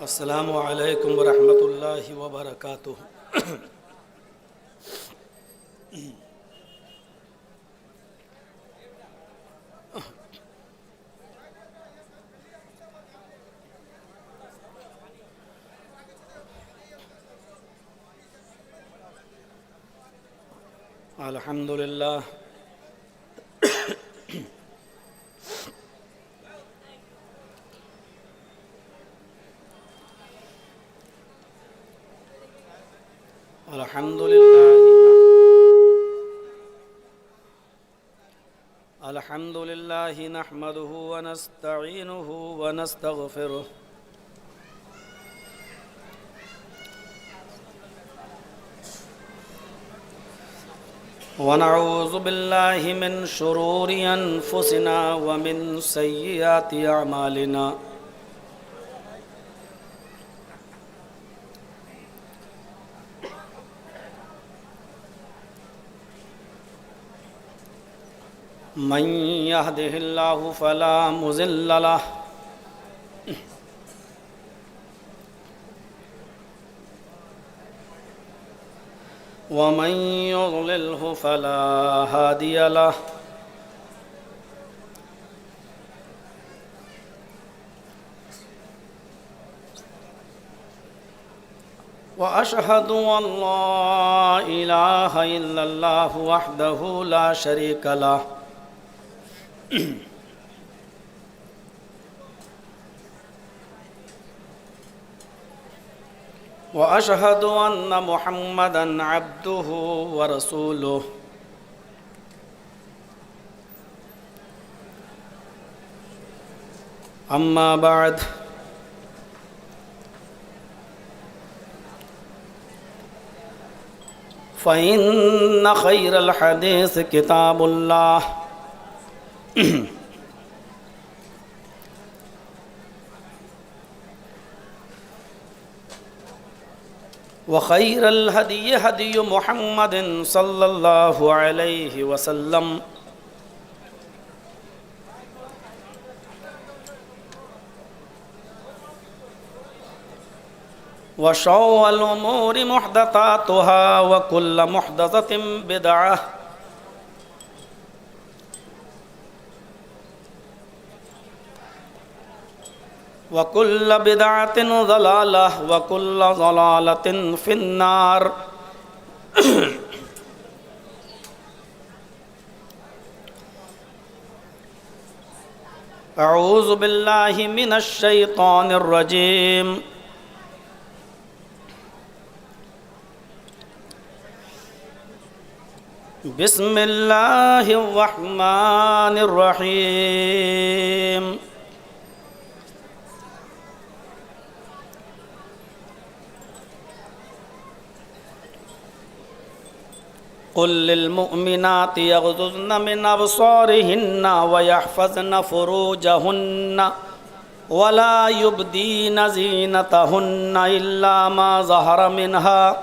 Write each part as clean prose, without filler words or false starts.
السلام علیکم ورحمۃ اللہ وبرکاتہ۔ الحمدللہ الحمدللہ نحمده ونستعینه ونستغفره ونعوذ باللہ من شرور انفسنا ومن سیئات اعمالنا من يهده الله فلا مضل له ومن يضلله فلا هادي له وأشهد أن لا إله إلا الله وحده لا شريك له وأشهد أن محمدًا عبده ورسوله أما بعد فإن خير الحديث كتاب الله وخير الهدي هدي محمد صلى الله عليه وسلم وشر الأمور محدثاتها وكل محدثة بدعة وكل بدعة ضلالة وكل ضلالة في النار أعوذ بالله من الشيطان الرجيم بسم الله الرحمن الرحيم قل للمؤمنات يغضضن من أبصارهن ويحفظن فروجهن ولا يبدين زينتهن إلا ما ظهر منها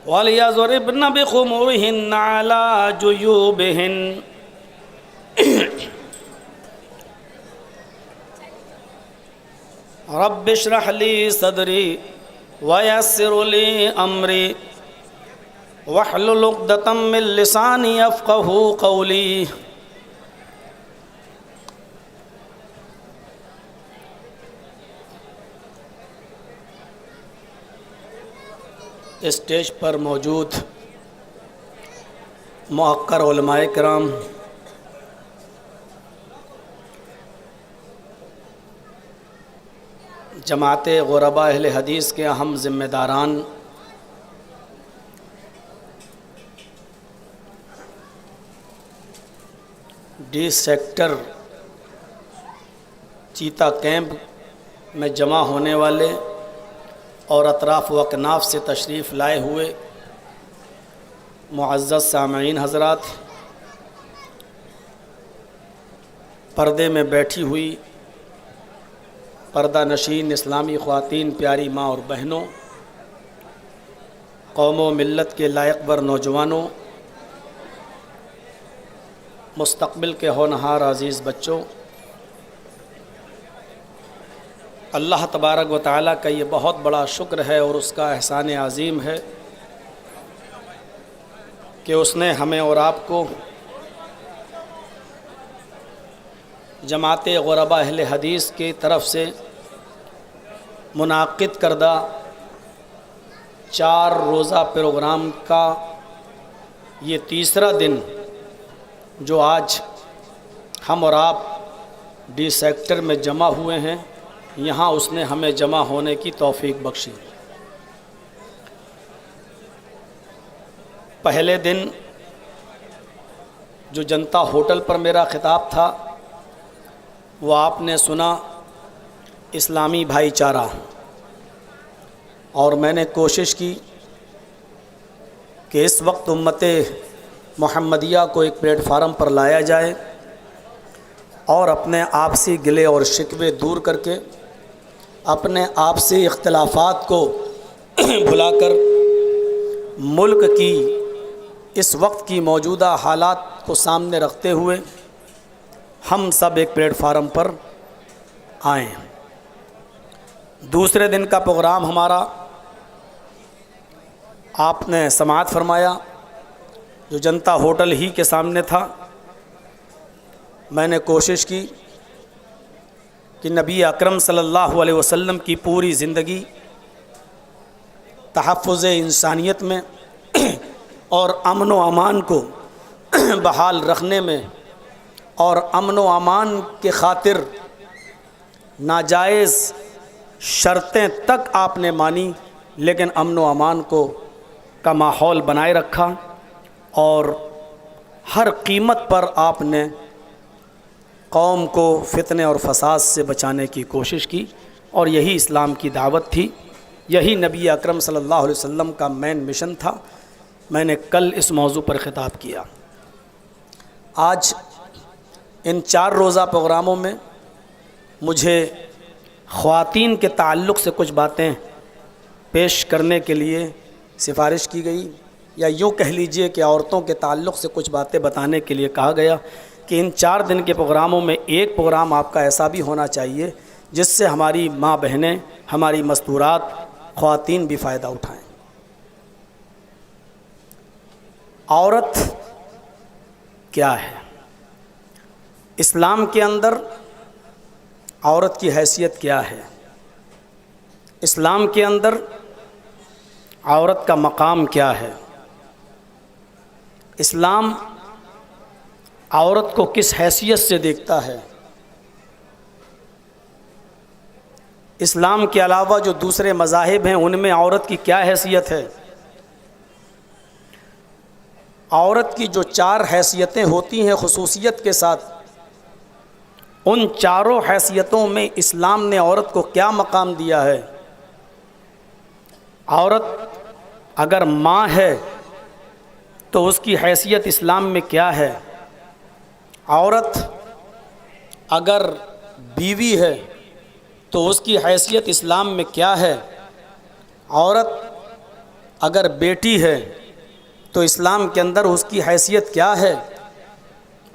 وليضربن بخمرهن على جيوبهن رب اشرح لي صدري ويسر لي أمري واحلل عقدة من لساني يفقهوا قولي اسٹیج پر موجود موقر علماء کرام، جماعت غرباء اہل حدیث کے اہم ذمہ داران، ڈی سیکٹر چیتا کیمپ میں جمع ہونے والے اور اطراف و اکناف سے تشریف لائے ہوئے معزز سامعین حضرات، پردے میں بیٹھی ہوئی پردہ نشین اسلامی خواتین، پیاری ماں اور بہنوں، قوم و ملت کے لائق بر نوجوانوں، مستقبل کے ہونہار عزیز بچوں، اللہ تبارک و تعالیٰ کا یہ بہت بڑا شکر ہے اور اس کا احسان عظیم ہے کہ اس نے ہمیں اور آپ کو جماعت غرباء اہل حدیث کی طرف سے منعقد کردہ 4 روزہ پروگرام کا یہ تیسرا دن جو آج ہم اور آپ ڈی سیکٹر میں جمع ہوئے ہیں، یہاں اس نے ہمیں جمع ہونے کی توفیق بخشی۔ پہلے دن جو جنتا ہوٹل پر میرا خطاب تھا وہ آپ نے سنا، اسلامی بھائی چارہ، اور میں نے کوشش کی کہ اس وقت امت محمدیہ کو ایک پلیٹ فارم پر لایا جائے اور اپنے آپسی گلے اور شکوے دور کر کے اپنے آپسی اختلافات کو بھلا کر ملک کی اس وقت کی موجودہ حالات کو سامنے رکھتے ہوئے ہم سب ایک پلیٹ فارم پر آئیں۔ دوسرے دن کا پروگرام ہمارا آپ نے سماعت فرمایا، جو جنتا ہوٹل ہی کے سامنے تھا۔ میں نے کوشش کی کہ نبی اکرم صلی اللہ علیہ وسلم کی پوری زندگی تحفظ انسانیت میں اور امن و امان کو بحال رکھنے میں اور امن و امان کے خاطر ناجائز شرطیں تک آپ نے مانی، لیکن امن و امان کا ماحول بنائے رکھا اور ہر قیمت پر آپ نے قوم کو فتنے اور فساد سے بچانے کی کوشش کی، اور یہی اسلام کی دعوت تھی، یہی نبی اکرم صلی اللہ علیہ وسلم کا مین مشن تھا۔ میں نے کل اس موضوع پر خطاب کیا۔ آج ان 4 روزہ پروگراموں میں مجھے خواتین کے تعلق سے کچھ باتیں پیش کرنے کے لیے سفارش کی گئی، یا یوں کہہ لیجئے کہ عورتوں کے تعلق سے کچھ باتیں بتانے کے لیے کہا گیا کہ ان 4 دن کے پروگراموں میں ایک پروگرام آپ کا ایسا بھی ہونا چاہیے جس سے ہماری ماں بہنیں، ہماری مستورات خواتین بھی فائدہ اٹھائیں۔ عورت کیا ہے؟ اسلام کے اندر عورت کی حیثیت کیا ہے؟ اسلام کے اندر عورت کا مقام کیا ہے؟ اسلام عورت کو کس حیثیت سے دیکھتا ہے؟ اسلام کے علاوہ جو دوسرے مذاہب ہیں ان میں عورت کی کیا حیثیت ہے؟ عورت کی جو 4 حیثیتیں ہوتی ہیں خصوصیت کے ساتھ، ان 4 حیثیتوں میں اسلام نے عورت کو کیا مقام دیا ہے؟ عورت اگر ماں ہے تو اس کی حیثیت اسلام میں کیا ہے؟ عورت اگر بیوی ہے تو اس کی حیثیت اسلام میں کیا ہے؟ عورت اگر بیٹی ہے تو اسلام کے اندر اس کی حیثیت کیا ہے؟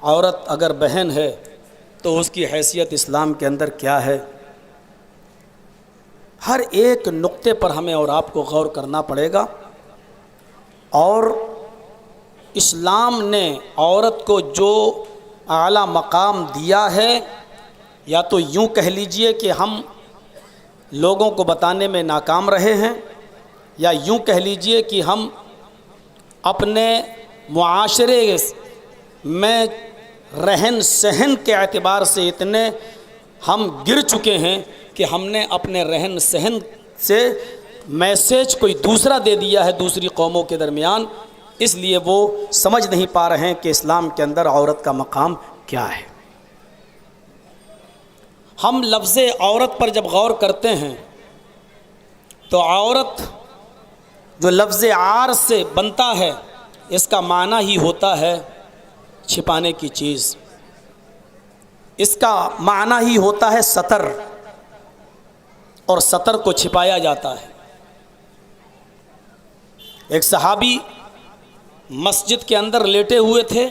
عورت اگر بہن ہے تو اس کی حیثیت اسلام کے اندر کیا ہے؟ ہر ایک نقطے پر ہمیں اور آپ کو غور کرنا پڑے گا، اور اسلام نے عورت کو جو اعلیٰ مقام دیا ہے، یا تو یوں کہہ لیجئے کہ ہم لوگوں کو بتانے میں ناکام رہے ہیں، یا یوں کہہ لیجئے کہ ہم اپنے معاشرے میں رہن سہن کے اعتبار سے اتنے ہم گر چکے ہیں کہ ہم نے اپنے رہن سہن سے میسیج کوئی دوسرا دے دیا ہے دوسری قوموں کے درمیان، اس لیے وہ سمجھ نہیں پا رہے ہیں کہ اسلام کے اندر عورت کا مقام کیا ہے۔ ہم لفظ عورت پر جب غور کرتے ہیں تو عورت جو لفظ عار سے بنتا ہے، اس کا معنی ہی ہوتا ہے چھپانے کی چیز، اس کا معنی ہی ہوتا ہے ستر۔ اور سطر کو چھپایا جاتا ہے۔ ایک صحابی مسجد کے اندر لیٹے ہوئے تھے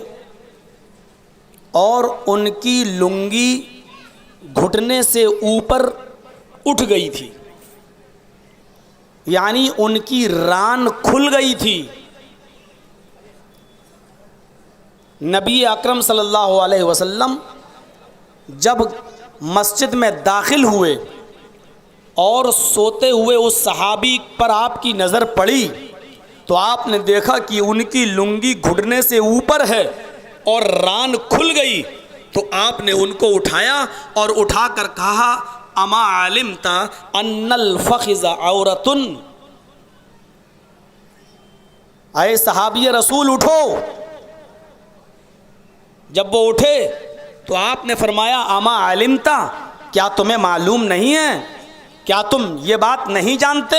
اور ان کی لنگی گھٹنے سے اوپر اٹھ گئی تھی، یعنی ان کی ران کھل گئی تھی۔ نبی اکرم صلی اللہ علیہ وسلم جب مسجد میں داخل ہوئے اور سوتے ہوئے اس صحابی پر آپ کی نظر پڑی تو آپ نے دیکھا کہ ان کی لنگی گھٹنے سے اوپر ہے اور ران کھل گئی، تو آپ نے ان کو اٹھایا اور اٹھا کر کہا اما علمت ان الفخذ عورۃ، اے صحابی رسول اٹھو۔ جب وہ اٹھے تو آپ نے فرمایا اما علمت، کیا تمہیں معلوم نہیں ہے، کیا تم یہ بات نہیں جانتے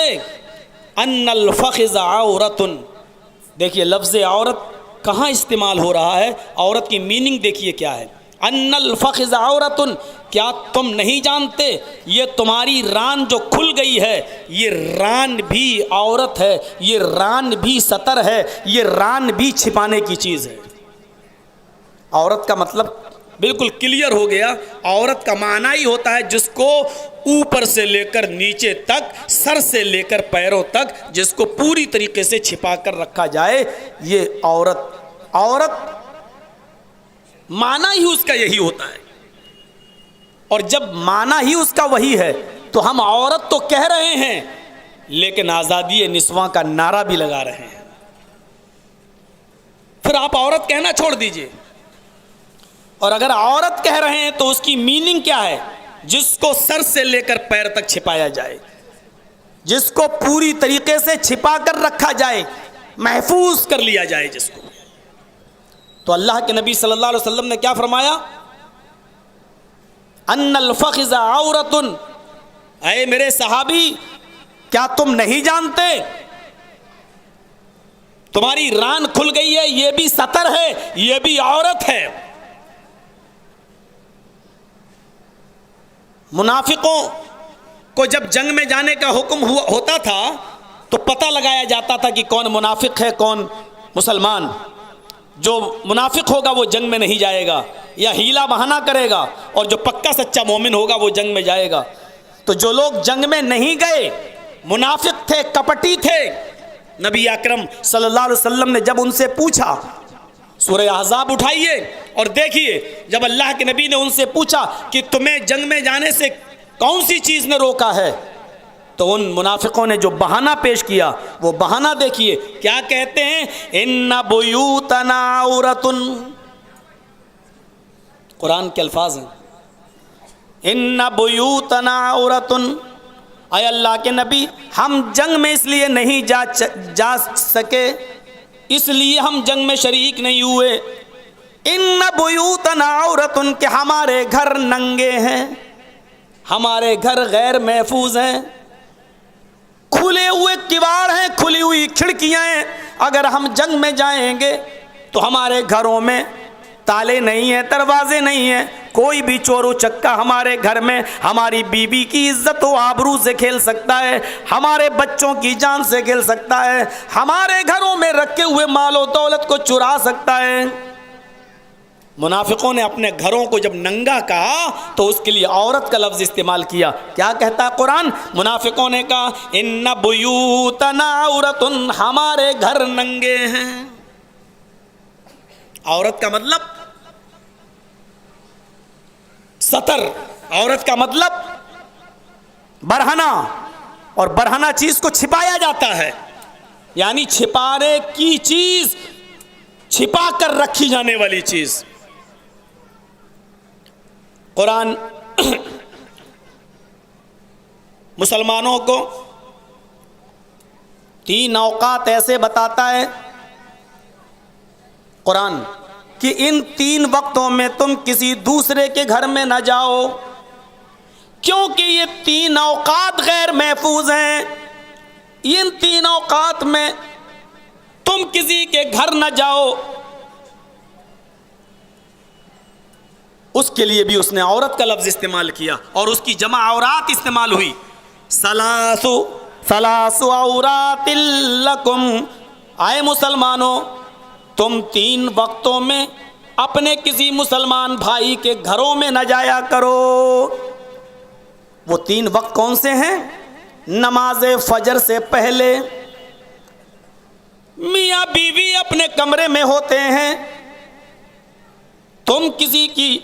ان الفخذ عورۃ؟ دیکھیے لفظ عورت کہاں استعمال ہو رہا ہے، عورت کی میننگ دیکھیے کیا ہے۔ ان الفخذ عورۃ، کیا تم نہیں جانتے یہ تمہاری ران جو کھل گئی ہے، یہ ران بھی عورت ہے، یہ ران بھی ستر ہے، یہ ران بھی چھپانے کی چیز ہے۔ عورت کا مطلب بالکل کلیئر ہو گیا، عورت کا معنی ہی ہوتا ہے جس کو اوپر سے لے کر نیچے تک، سر سے لے کر پیروں تک، جس کو پوری طریقے سے چھپا کر رکھا جائے، یہ عورت معنی ہی اس کا یہی ہوتا ہے۔ اور جب معنی ہی اس کا وہی ہے تو ہم عورت تو کہہ رہے ہیں لیکن آزادی نسواں کا نعرہ بھی لگا رہے ہیں۔ پھر آپ عورت کہنا چھوڑ دیجئے، اور اگر عورت کہہ رہے ہیں تو اس کی میننگ کیا ہے؟ جس کو سر سے لے کر پیر تک چھپایا جائے، جس کو پوری طریقے سے چھپا کر رکھا جائے، محفوظ کر لیا جائے جس کو۔ تو اللہ کے نبی صلی اللہ علیہ وسلم نے کیا فرمایا؟ ان الفخذ عورۃ، اے میرے صحابی کیا تم نہیں جانتے تمہاری ران کھل گئی ہے، یہ بھی ستر ہے، یہ بھی عورت ہے۔ منافقوں کو جب جنگ میں جانے کا حکم ہوتا تھا تو پتہ لگایا جاتا تھا کہ کون منافق ہے کون مسلمان۔ جو منافق ہوگا وہ جنگ میں نہیں جائے گا یا ہیلا بہانہ کرے گا، اور جو پکا سچا مومن ہوگا وہ جنگ میں جائے گا۔ تو جو لوگ جنگ میں نہیں گئے، منافق تھے، کپٹی تھے، نبی اکرم صلی اللہ علیہ وسلم نے جب ان سے پوچھا، سورہ احزاب اٹھائیے اور دیکھیے، جب اللہ کے نبی نے ان سے پوچھا کہ تمہیں جنگ میں جانے سے کون سی چیز نے روکا ہے، تو ان منافقوں نے جو بہانہ پیش کیا وہ بہانہ دیکھیے کیا کہتے ہیں، ان بیوتنا عورۃ، قرآن کے الفاظ ہیں، ان بیوتنا عورۃ، اے اللہ کے نبی ہم جنگ میں اس لیے نہیں جا سکے، اس لیے ہم جنگ میں شریک نہیں ہوئے، ان بیوتنا عورۃ، کہ ہمارے گھر ننگے ہیں، ہمارے گھر غیر محفوظ ہیں، کھلے ہوئے کواڑ ہیں، کھلی ہوئی کھڑکیاں ہیں، اگر ہم جنگ میں جائیں گے تو ہمارے گھروں میں تالے نہیں ہیں، دروازے نہیں ہیں، کوئی بھی چور و چکا ہمارے گھر میں ہماری بیوی کی عزت و آبرو سے کھیل سکتا ہے، ہمارے بچوں کی جان سے کھیل سکتا ہے، ہمارے گھروں میں رکھے ہوئے مال و دولت کو چرا سکتا ہے۔ منافقوں نے اپنے گھروں کو جب ننگا کہا تو اس کے لیے عورت کا لفظ استعمال کیا۔ کیا کہتا ہے قرآن؟ منافقوں نے کہا ان بیوتنا عورۃ، ہمارے گھر ننگے ہیں۔ عورت کا مطلب ستر، عورت کا مطلب برہنہ، اور برہنہ چیز کو چھپایا جاتا ہے، یعنی چھپانے کی چیز، چھپا کر رکھی جانے والی چیز۔ قرآن مسلمانوں کو 3 اوقات ایسے بتاتا ہے قرآن کہ ان 3 وقتوں میں تم کسی دوسرے کے گھر میں نہ جاؤ، کیونکہ یہ 3 اوقات غیر محفوظ ہیں۔ ان 3 اوقات میں تم کسی کے گھر نہ جاؤ۔ اس کے لیے بھی اس نے عورت کا لفظ استعمال کیا اور اس کی جمع عورات استعمال ہوئی۔ ثلاث عورات لکم، آئے مسلمانوں تم 3 وقتوں میں اپنے کسی مسلمان بھائی کے گھروں میں نہ جایا کرو۔ وہ 3 وقت کون سے ہیں؟ نماز فجر سے پہلے میاں بیوی اپنے کمرے میں ہوتے ہیں، تم کسی کی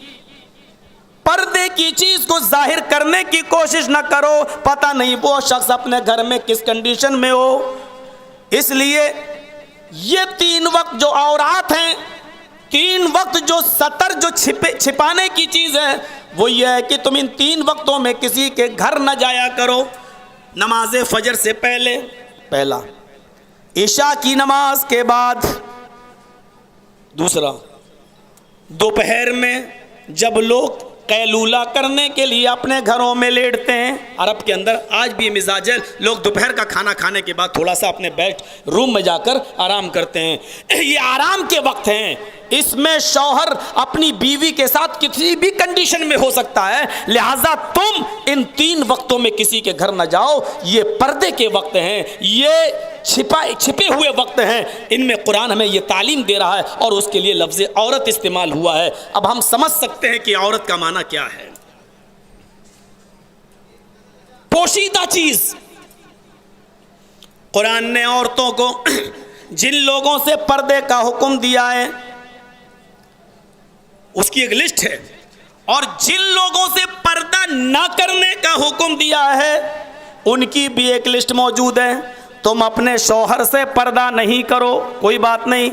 پردے کی چیز کو ظاہر کرنے کی کوشش نہ کرو، پتہ نہیں وہ شخص اپنے گھر میں کس کنڈیشن میں ہو۔ اس لیے یہ 3 وقت جو عورات ہیں، 3 وقت جو ستر جو چھپانے کی چیز ہے، وہ یہ ہے کہ تم ان 3 وقتوں میں کسی کے گھر نہ جایا کرو۔ نماز فجر سے پہلے پہلا، عشاء کی نماز کے بعد دوسرا، دوپہر میں جب لوگ قیلولہ کرنے کے لیے اپنے گھروں میں لیٹتے ہیں۔ عرب کے اندر آج بھی یہ مزاج ہے، لوگ دوپہر کا کھانا کھانے کے بعد تھوڑا سا اپنے بیڈ روم میں جا کر آرام کرتے ہیں۔ یہ آرام کے وقت ہیں، اس میں شوہر اپنی بیوی کے ساتھ کسی بھی کنڈیشن میں ہو سکتا ہے، لہٰذا تم ان 3 وقتوں میں کسی کے گھر نہ جاؤ۔ یہ پردے کے وقت ہیں، یہ چھپے ہوئے وقت ہیں، ان میں قرآن ہمیں یہ تعلیم دے رہا ہے، اور اس کے لیے لفظ عورت استعمال ہوا ہے۔ اب ہم سمجھ سکتے ہیں کہ عورت کا معنی کیا ہے۔ پوشیدہ چیز، قرآن نے عورتوں کو جن لوگوں سے پردے کا حکم دیا ہے اس کی ایک لسٹ ہے، اور جن لوگوں سے پردہ نہ کرنے کا حکم دیا ہے ان کی بھی ایک لسٹ موجود ہے۔ تم اپنے شوہر سے پردہ نہیں کرو، کوئی بات نہیں،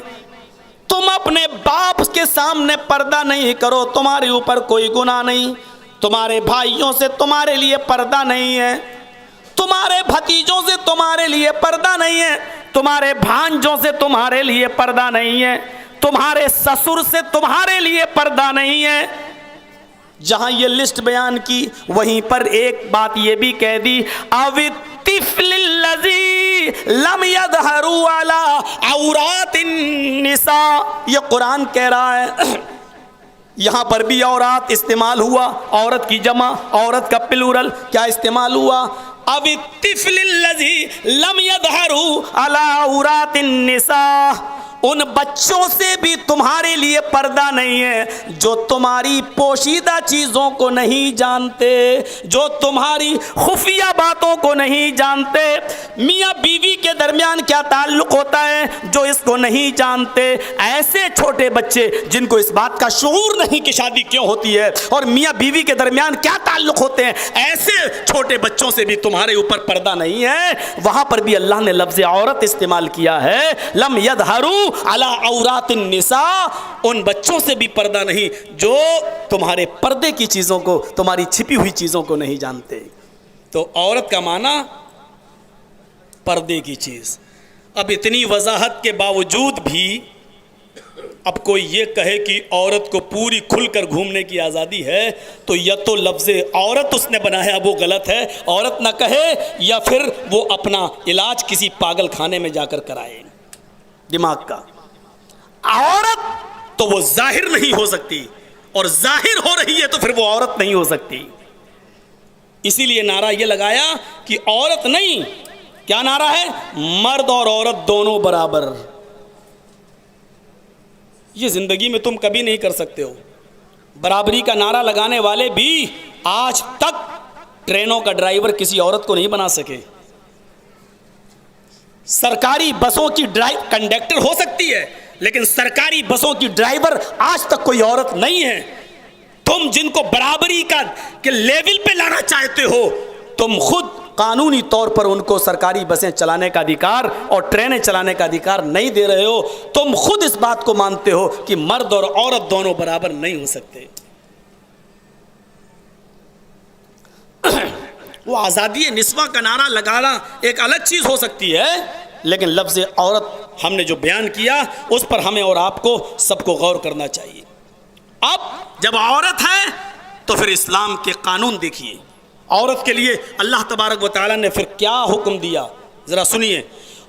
تم اپنے باپ کے سامنے پردہ نہیں کرو، تمہارے اوپر کوئی گناہ نہیں، تمہارے بھائیوں سے تمہارے لیے پردہ نہیں ہے، تمہارے بھتیجوں سے تمہارے لیے پردہ نہیں ہے، تمہارے بھانجوں سے تمہارے لیے پردہ نہیں ہے، تمہارے سسر سے تمہارے لیے پردہ نہیں ہے۔ جہاں یہ لسٹ بیان کی وہیں پر ایک بات یہ بھی کہہ دی، الطفل الذی لم یظہروا علی عورات النساء، یہ قرآن کہہ رہا ہے۔ یہاں پر بھی عورات استعمال ہوا، عورت کی جمع، عورت کا پلورل کیا استعمال ہوا؟ اب الطفل الذی لم یظہروا علی عورات النساء، ان بچوں سے بھی تمہارے لیے پردہ نہیں ہے جو تمہاری پوشیدہ چیزوں کو نہیں جانتے، جو تمہاری خفیہ باتوں کو نہیں جانتے۔ میاں بیوی کے درمیان کیا تعلق ہوتا ہے جو اس کو نہیں جانتے؟ ایسے چھوٹے بچے جن کو اس بات کا شعور نہیں کہ شادی کیوں ہوتی ہے، اور میاں بیوی کے درمیان کیا تعلق ہوتے ہیں، ایسے چھوٹے بچوں سے بھی تمہارے اوپر پردہ نہیں ہے۔ وہاں پر بھی اللہ نے لفظ عورت استعمال کیا ہے، لم یظہروا علی عورات النساء، ان بچوں سے بھی پردہ نہیں جو تمہارے پردے کی چیزوں کو، تمہاری چھپی ہوئی چیزوں کو نہیں جانتے۔ تو عورت کا معنی پردے کی چیز۔ اب اتنی وضاحت کے باوجود بھی اب کوئی یہ کہے کہ عورت کو پوری کھل کر گھومنے کی آزادی ہے، تو یا تو لفظ عورت اس نے بنایا وہ غلط ہے، عورت نہ کہے، یا پھر وہ اپنا علاج کسی پاگل خانے میں جا کر کرائے دماغ کا۔ عورت تو وہ ظاہر نہیں ہو سکتی، اور ظاہر ہو رہی ہے تو پھر وہ عورت نہیں ہو سکتی۔ اسی لیے نعرہ یہ لگایا کہ عورت نہیں، کیا نعرہ ہے؟ مرد اور عورت دونوں برابر۔ یہ زندگی میں تم کبھی نہیں کر سکتے ہو۔ برابری کا نعرہ لگانے والے بھی آج تک ٹرینوں کا ڈرائیور کسی عورت کو نہیں بنا سکے۔ سرکاری بسوں کی کنڈکٹر ہو سکتی ہے، لیکن سرکاری بسوں کی ڈرائیور آج تک کوئی عورت نہیں ہے۔ تم جن کو برابری کے لیول پہ لانا چاہتے ہو، تم خود قانونی طور پر ان کو سرکاری بسیں چلانے کا ادھیکار اور ٹرینیں چلانے کا ادھیکار نہیں دے رہے ہو۔ تم خود اس بات کو مانتے ہو کہ مرد اور عورت دونوں برابر نہیں ہو سکتے۔ وہ آزادی نسواں کا نعرہ لگانا ایک الگ چیز ہو سکتی ہے، لیکن لفظ عورت ہم نے جو بیان کیا اس پر ہمیں اور آپ کو سب کو غور کرنا چاہیے۔ اب جب عورت ہے تو پھر اسلام کے قانون دیکھیے، عورت کے لیے اللہ تبارک و تعالیٰ نے پھر کیا حکم دیا، ذرا سنیے۔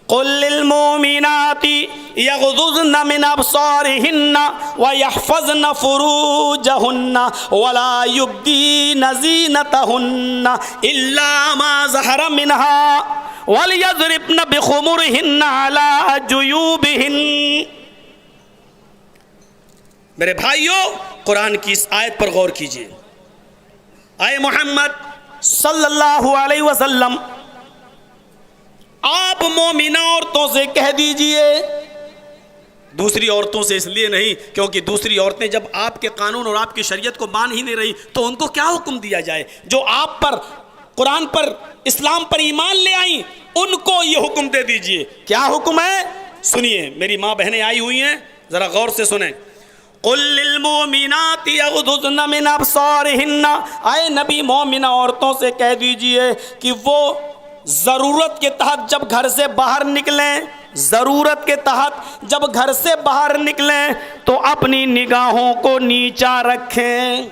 قل للمؤمنات یغضضن من ابصارهن ویحفظن فروجهن ولا یبدین زینتهن الا ما ظہر منها ولیضربن بخمرهن علی جیوبهن. میرے بھائیوں، قرآن کی اس آیت پر غور کیجئے. اے محمد صلی اللہ علیہ وسلم، آپ مومنہ عورتوں سے کہہ دیجئے، دوسری عورتوں سے اس لیے نہیں کیونکہ دوسری عورتیں جب آپ کے قانون اور آپ کی شریعت کو مان ہی نہیں رہی تو ان کو کیا حکم دیا جائے. جو آپ پر، قرآن پر، اسلام پر ایمان لے آئیں، ان کو یہ حکم دے دیجئے. کیا حکم ہے؟ سنیے، میری ماں بہنیں آئی ہوئی ہیں، ذرا غور سے سنیں. قل للمؤمنات یغضضن من ابصارهن، اے نبی مومنہ عورتوں سے کہہ دیجئے کہ وہ ضرورت کے تحت جب گھر سے باہر نکلیں، ضرورت کے تحت جب گھر سے باہر نکلیں تو اپنی نگاہوں کو نیچا رکھیں.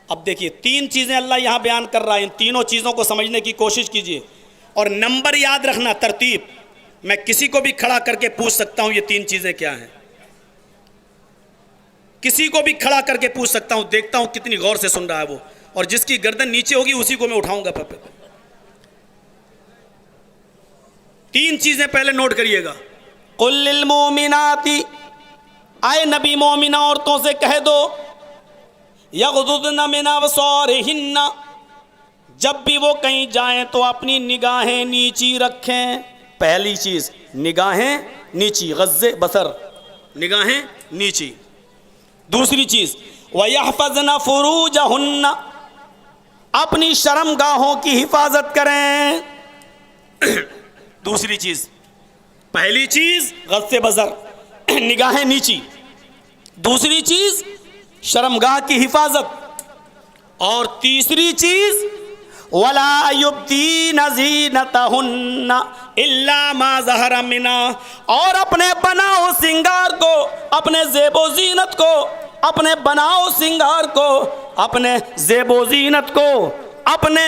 اب دیکھیے، تین چیزیں اللہ یہاں بیان کر رہا ہے. ان تینوں چیزوں کو سمجھنے کی کوشش کیجئے اور نمبر یاد رکھنا، ترتیب. میں کسی کو بھی کھڑا کر کے پوچھ سکتا ہوں یہ تین چیزیں کیا ہیں، کسی کو بھی کھڑا کر کے پوچھ سکتا ہوں، دیکھتا ہوں کتنی غور سے سن رہا ہے وہ، اور جس کی گردن نیچے ہوگی اسی کو میں اٹھاؤں گا. تین چیزیں پہلے نوٹ کریے گا. قل للمؤمنات، اے نبی مومنہ عورتوں سے کہہ دو، یغضضن من ابصارہن، جب بھی وہ کہیں جائیں تو اپنی نگاہیں نیچی رکھیں. پہلی چیز نگاہیں نیچی، غض بصر، نگاہیں نیچی. دوسری چیز وَيَحْفَظْنَ فُرُوجَهُنَّ، اپنی شرمگاہوں کی حفاظت کریں. دوسری چیز، پہلی چیز غض بصر، نگاہیں نیچی. دوسری چیز شرمگاہ کی حفاظت. اور تیسری چیز وَلَا يُبْدِينَ زِينَتَهُنَّ إِلَّا مَا ظَهَرَ مِنْهَا، اور اپنے بناؤ سنگار کو، اپنے زیب و زینت کو، اپنے بناؤ سنگار کو، اپنے زیب و زینت کو، اپنے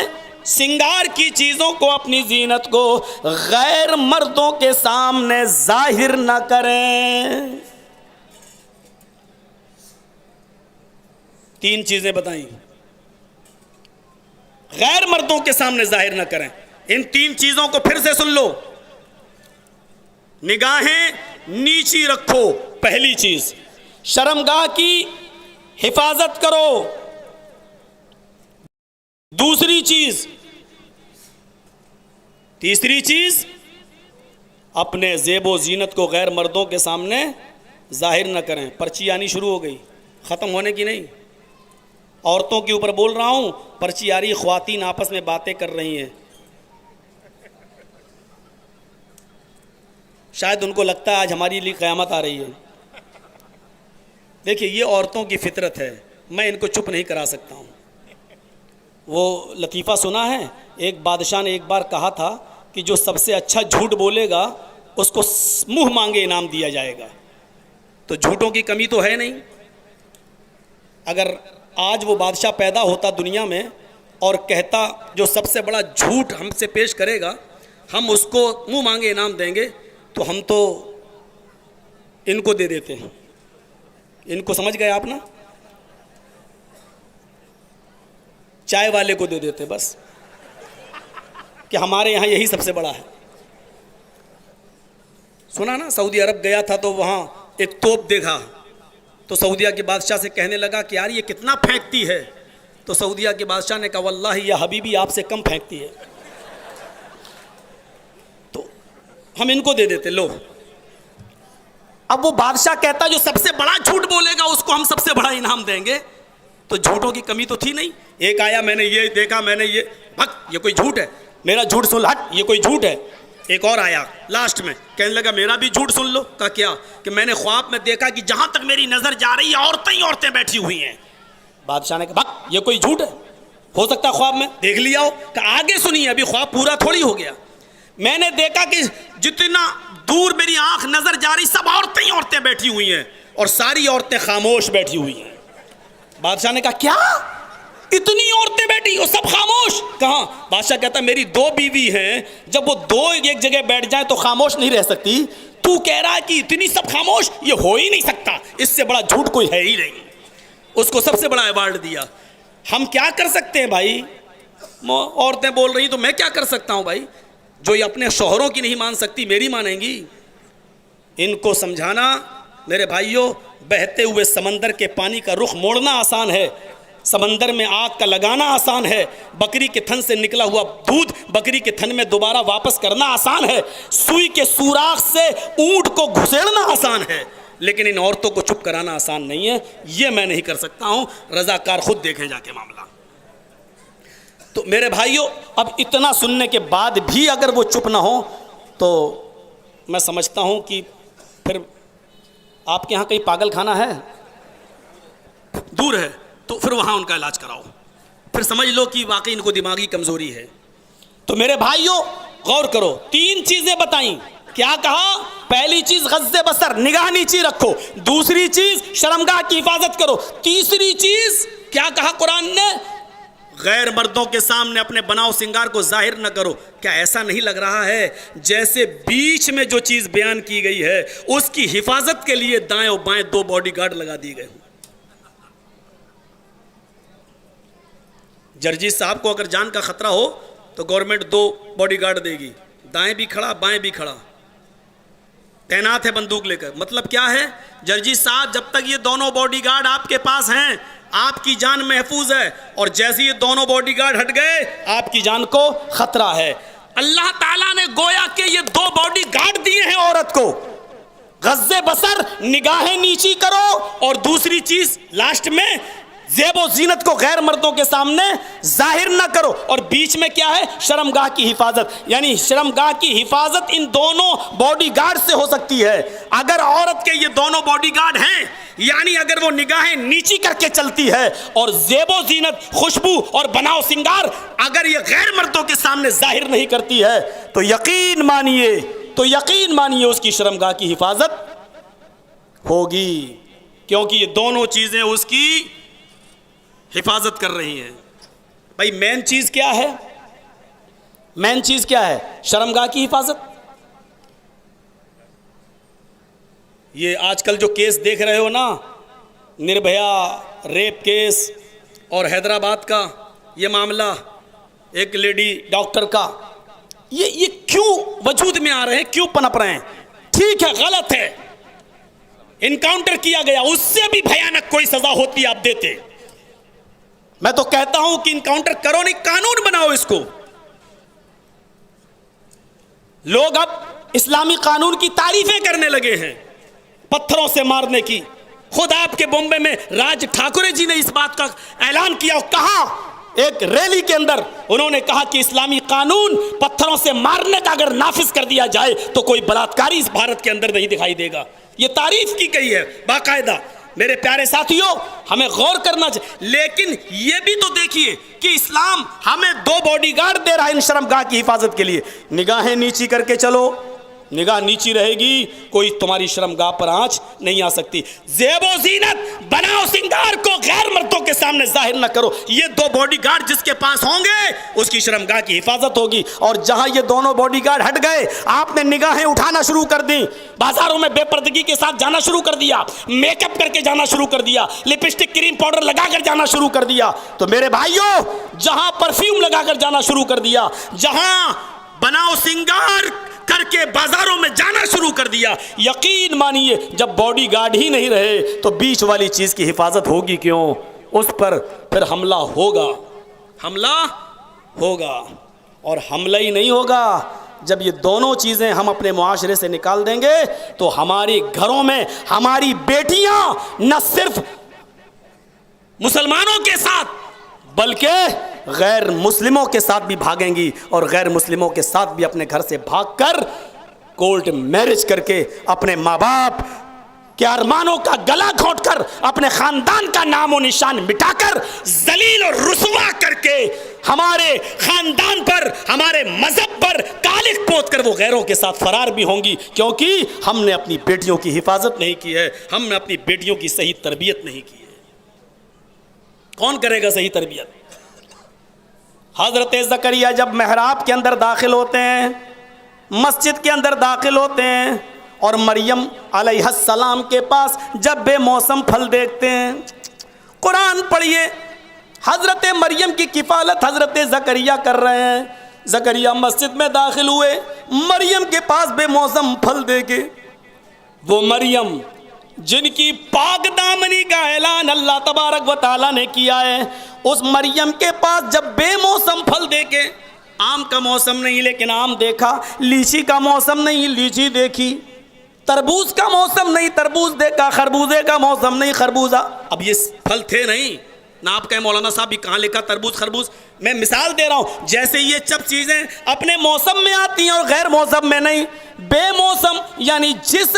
سنگار کی چیزوں کو، اپنی زینت کو غیر مردوں کے سامنے ظاہر نہ کریں. تین چیزیں بتائیں، غیر مردوں کے سامنے ظاہر نہ کریں. ان تین چیزوں کو پھر سے سن لو. نگاہیں نیچی رکھو، پہلی چیز. شرمگاہ کی حفاظت کرو، دوسری چیز. تیسری چیز اپنے زیب و زینت کو غیر مردوں کے سامنے ظاہر نہ کریں. پرچی آنی شروع ہو گئی، ختم ہونے کی نہیں. عورتوں کے اوپر بول رہا ہوں، پرچی آ رہی، خواتین آپس میں باتیں کر رہی ہیں. شاید ان کو لگتا ہے آج ہماری لیے قیامت آ رہی ہے. دیکھیے، یہ عورتوں کی فطرت ہے، میں ان کو چپ نہیں کرا سکتا ہوں. وہ لطیفہ سنا ہے، ایک بادشاہ نے ایک بار کہا تھا کہ جو سب سے اچھا جھوٹ بولے گا اس کو منہ مانگے انعام دیا جائے گا. تو جھوٹوں کی کمی تو ہے نہیں. اگر آج وہ بادشاہ پیدا ہوتا دنیا میں اور کہتا جو سب سے بڑا جھوٹ ہم سے پیش کرے گا ہم اس کو منہ مانگے انعام دیں گے، تو ہم تو ان کو دے دیتے ہیں. ان کو سمجھ گئے آپ نا؟ چائے والے کو دے دیتے بس، کہ ہمارے یہاں یہی سب سے بڑا ہے. سنا نا، سعودی عرب گیا تھا تو وہاں ایک توپ دیکھا تو سعودیہ کے بادشاہ سے کہنے لگا کہ یار یہ کتنا پھینکتی ہے. تو سعودیہ کے بادشاہ نے کہا واللہ یا حبیبی آپ سے کم پھینکتی ہے. تو ہم ان کو دے دیتے. لو، اب وہ بادشاہ کہتا جو سب سے بڑا جھوٹ بولے گا اس کو ہم سب سے بڑا انعام دیں گے. تو جھوٹوں کی کمی تو تھی نہیں. ایک آیا، میں نے یہ دیکھا، میں نے یہ، بھگ یہ کوئی جھوٹ ہے، میرا جھوٹ سن، ہٹ یہ کوئی جھوٹ ہے. ایک اور آیا لاسٹ میں، کہنے لگا میرا بھی جھوٹ سن لو. کہا کیا؟ کہ میں نے خواب میں دیکھا کہ جہاں تک میری نظر جا رہی ہے عورتیں ہی عورتیں بیٹھی ہوئی ہیں. بادشاہ نے کہا بھگ یہ کوئی جھوٹ ہے، ہو سکتا ہے خواب میں دیکھ لیا ہو. کہ آگے سنیے، ابھی خواب پورا تھوڑی ہو گیا. میں نے دیکھا کہ جتنا دور میری آنکھ نظر جا رہی سب عورتیں ہی عورتیں بیٹھی ہوئی ہیں، اور ساری عورتیں خاموش بیٹھی ہوئی ہیں. بادشاہ نے کہا کیا؟ اتنی عورتیں بیٹھی وہ سب خاموش. کہاں؟ بادشاہ کہتا میری 2 بیوی ہیں, جب وہ 2 ایک جگہ بیٹھ جائیں تو خاموش نہیں رہ سکتی, تو کہہ رہا ہے کہ اتنی سب خاموش, یہ ہو ہی نہیں سکتا, اس سے بڑا جھوٹ کوئی ہے ہی نہیں. اس کو سب سے بڑا ایوارڈ دیا. ہم کیا کر سکتے ہیں بھائی؟ عورتیں بول رہی تو میں کیا کر سکتا ہوں بھائی؟ جو یہ اپنے شوہروں کی نہیں مان سکتی میری مانیں گی؟ ان کو سمجھانا میرے بھائیوں, بہتے ہوئے سمندر کے پانی کا رخ موڑنا آسان ہے, سمندر میں آگ کا لگانا آسان ہے, بکری کے تھن سے نکلا ہوا دودھ بکری کے تھن میں دوبارہ واپس کرنا آسان ہے, سوئی کے سوراخ سے اونٹ کو گھسیڑنا آسان ہے, لیکن ان عورتوں کو چپ کرانا آسان نہیں ہے. یہ میں نہیں کر سکتا ہوں, رضاکار خود دیکھیں جا کے معاملہ. تو میرے بھائیوں, اب اتنا سننے کے بعد بھی اگر وہ چپ نہ ہو تو میں سمجھتا ہوں کہ پھر آپ کے یہاں کہیں پاگل خانہ ہے؟ دور ہے تو پھر وہاں ان کا علاج کراؤ, پھر سمجھ لو کہ واقعی ان کو دماغی کمزوری ہے. تو میرے بھائیوں غور کرو, 3 چیزیں بتائیں. کیا کہا؟ پہلی چیز غض بصر, نگاہ نیچی رکھو. دوسری چیز شرمگاہ کی حفاظت کرو. تیسری چیز کیا کہا قرآن نے؟ غیر مردوں کے سامنے اپنے بناؤ سنگار کو ظاہر نہ کرو. کیا ایسا نہیں لگ رہا ہے جیسے بیچ میں جو چیز بیان کی گئی ہے اس کی حفاظت کے لیے دائیں اور بائیں 2 باڈی گارڈ لگا دیے گئے ہوں؟ جرجیت صاحب کو اگر جان کا خطرہ ہو تو گورنمنٹ 2 باڈی گارڈ دے گی, دائیں بھی کھڑا بائیں بھی کھڑا, تعینات ہے بندوق لے کر. مطلب کیا ہے؟ جرجیت صاحب جب تک یہ دونوں باڈی گارڈ آپ کے پاس ہیں آپ کی جان محفوظ ہے, اور جیسے یہ دونوں باڈی گارڈ ہٹ گئے آپ کی جان کو خطرہ ہے. اللہ تعالیٰ نے گویا کہ یہ 2 باڈی گارڈ دیے ہیں عورت کو. غض بصر, نگاہیں نیچی کرو, اور دوسری چیز لاسٹ میں زیب و زینت کو غیر مردوں کے سامنے ظاہر نہ کرو, اور بیچ میں کیا ہے؟ شرمگاہ کی حفاظت. یعنی شرمگاہ کی حفاظت ان دونوں باڈی گارڈ سے ہو سکتی ہے. اگر عورت کے یہ دونوں باڈی گارڈ ہیں, یعنی اگر وہ نگاہیں نیچی کر کے چلتی ہے اور زیب و زینت, خوشبو اور بناؤ سنگار اگر یہ غیر مردوں کے سامنے ظاہر نہیں کرتی ہے تو یقین مانیے اس کی شرمگاہ کی حفاظت ہوگی, کیونکہ یہ دونوں چیزیں اس کی حفاظت کر رہی ہیں. بھائی مین چیز کیا ہے؟ مین چیز کیا ہے؟ شرمگاہ کی حفاظت. یہ آج کل جو کیس دیکھ رہے ہو نا, نربھیا ریپ کیس اور حیدرآباد کا یہ معاملہ, ایک لیڈی ڈاکٹر کا, یہ کیوں وجود میں آ رہے ہیں, کیوں پنپ رہے ہیں؟ ٹھیک ہے, غلط ہے, انکاؤنٹر کیا گیا, اس سے بھی بھیانک کوئی سزا ہوتی آپ دیتے. میں تو کہتا ہوں کہ انکاؤنٹر کرو نہیں, قانون بناؤ اس کو. لوگ اب اسلامی قانون کی تعریفیں کرنے لگے ہیں, پتھروں سے مارنے کی. خود آپ کے بمبے میں راج ٹھاکرے جی نے اس بات کا اعلان کیا, اور کہا ایک ریلی کے اندر انہوں نے کہا کہ اسلامی قانون پتھروں سے مارنے کا اگر نافذ کر دیا جائے تو کوئی بلاತ್ಕಾری اس بھارت کے اندر نہیں دکھائی دے گا. یہ تعریف کی گئی ہے باقاعدہ. میرے پیارے ساتھیوں, ہمیں غور کرنا چاہیے, لیکن یہ بھی تو دیکھیے کہ اسلام ہمیں 2 باڈی گارڈ دے رہا ہے ان شرمگاہ کی حفاظت کے لیے. نگاہیں نیچی کر کے چلو, نگاہ نیچی رہے گی, کوئی تمہاری شرمگاہ پر آنچ نہیں آ سکتی. زیب و زینت, بناؤ سنگار کو غیر مردوں کے سامنے ظاہر نہ کرو. یہ 2 باڈی گارڈ جس کے پاس ہوں گے اس کی شرمگاہ کی حفاظت ہوگی. اور جہاں یہ دونوں باڈی گارڈ ہٹ گئے, آپ نے نگاہیں اٹھانا شروع کر دیں, بازاروں میں بے پردگی کے ساتھ جانا شروع کر دیا, میک اپ کر کے جانا شروع کر دیا, لپسٹک کریم پاؤڈر لگا کر جانا شروع کر دیا, تو میرے بھائیوں جہاں پرفیوم لگا کر جانا شروع کر دیا, جہاں بناؤ سنگار کر کے بازاروں میں جانا شروع کر دیا, یقین مانیے جب باڈی گارڈ ہی نہیں رہے تو بیچ والی چیز کی حفاظت ہوگی کیوں؟ اس پر پھر حملہ ہوگا. اور حملہ ہی نہیں ہوگا, جب یہ دونوں چیزیں ہم اپنے معاشرے سے نکال دیں گے تو ہمارے گھروں میں ہماری بیٹیاں نہ صرف مسلمانوں کے ساتھ بلکہ غیر مسلموں کے ساتھ بھی بھاگیں گی, اور غیر مسلموں کے ساتھ بھی اپنے گھر سے بھاگ کر کورٹ میرج کر کے اپنے ماں باپ کے ارمانوں کا گلا گھونٹ کر, اپنے خاندان کا نام و نشان مٹا کر, ذلیل اور رسوا کر کے ہمارے خاندان پر, ہمارے مذہب پر کالک پوت کر وہ غیروں کے ساتھ فرار بھی ہوں گی, کیونکہ ہم نے اپنی بیٹیوں کی حفاظت نہیں کی ہے, ہم نے اپنی بیٹیوں کی صحیح تربیت نہیں کی ہے. کون کرے گا صحیح تربیت؟ حضرت زکریا جب محراب کے اندر داخل ہوتے ہیں، مسجد کے اندر داخل ہوتے ہیں، اور مریم علیہ السلام کے پاس جب بے موسم پھل دیکھتے ہیں، قرآن پڑھیے، حضرت مریم کی کفالت حضرت زکریا کر رہے ہیں۔ زکریا مسجد میں داخل ہوئے، مریم کے پاس بے موسم پھل دیکھے، وہ مریم جن کی پاک دامنی کا اعلان اللہ تبارک و تعالیٰ نے کیا ہے، اس مریم کے پاس جب بے موسم پھل دیکھے، آم کا موسم نہیں لیکن آم دیکھا، لیچی کا موسم نہیں لیچی دیکھی، تربوز کا موسم نہیں تربوز دیکھا، خربوزے کا موسم نہیں خربوزہ۔ اب یہ پھل تھے نہیں نہ، آپ کہیں مولانا صاحب یہ کہاں لکھا تربوز خربوز؟ میں مثال دے رہا ہوں، جیسے یہ سب چیزیں اپنے موسم میں آتی ہیں اور غیر موسم میں نہیں، بے موسم یعنی جس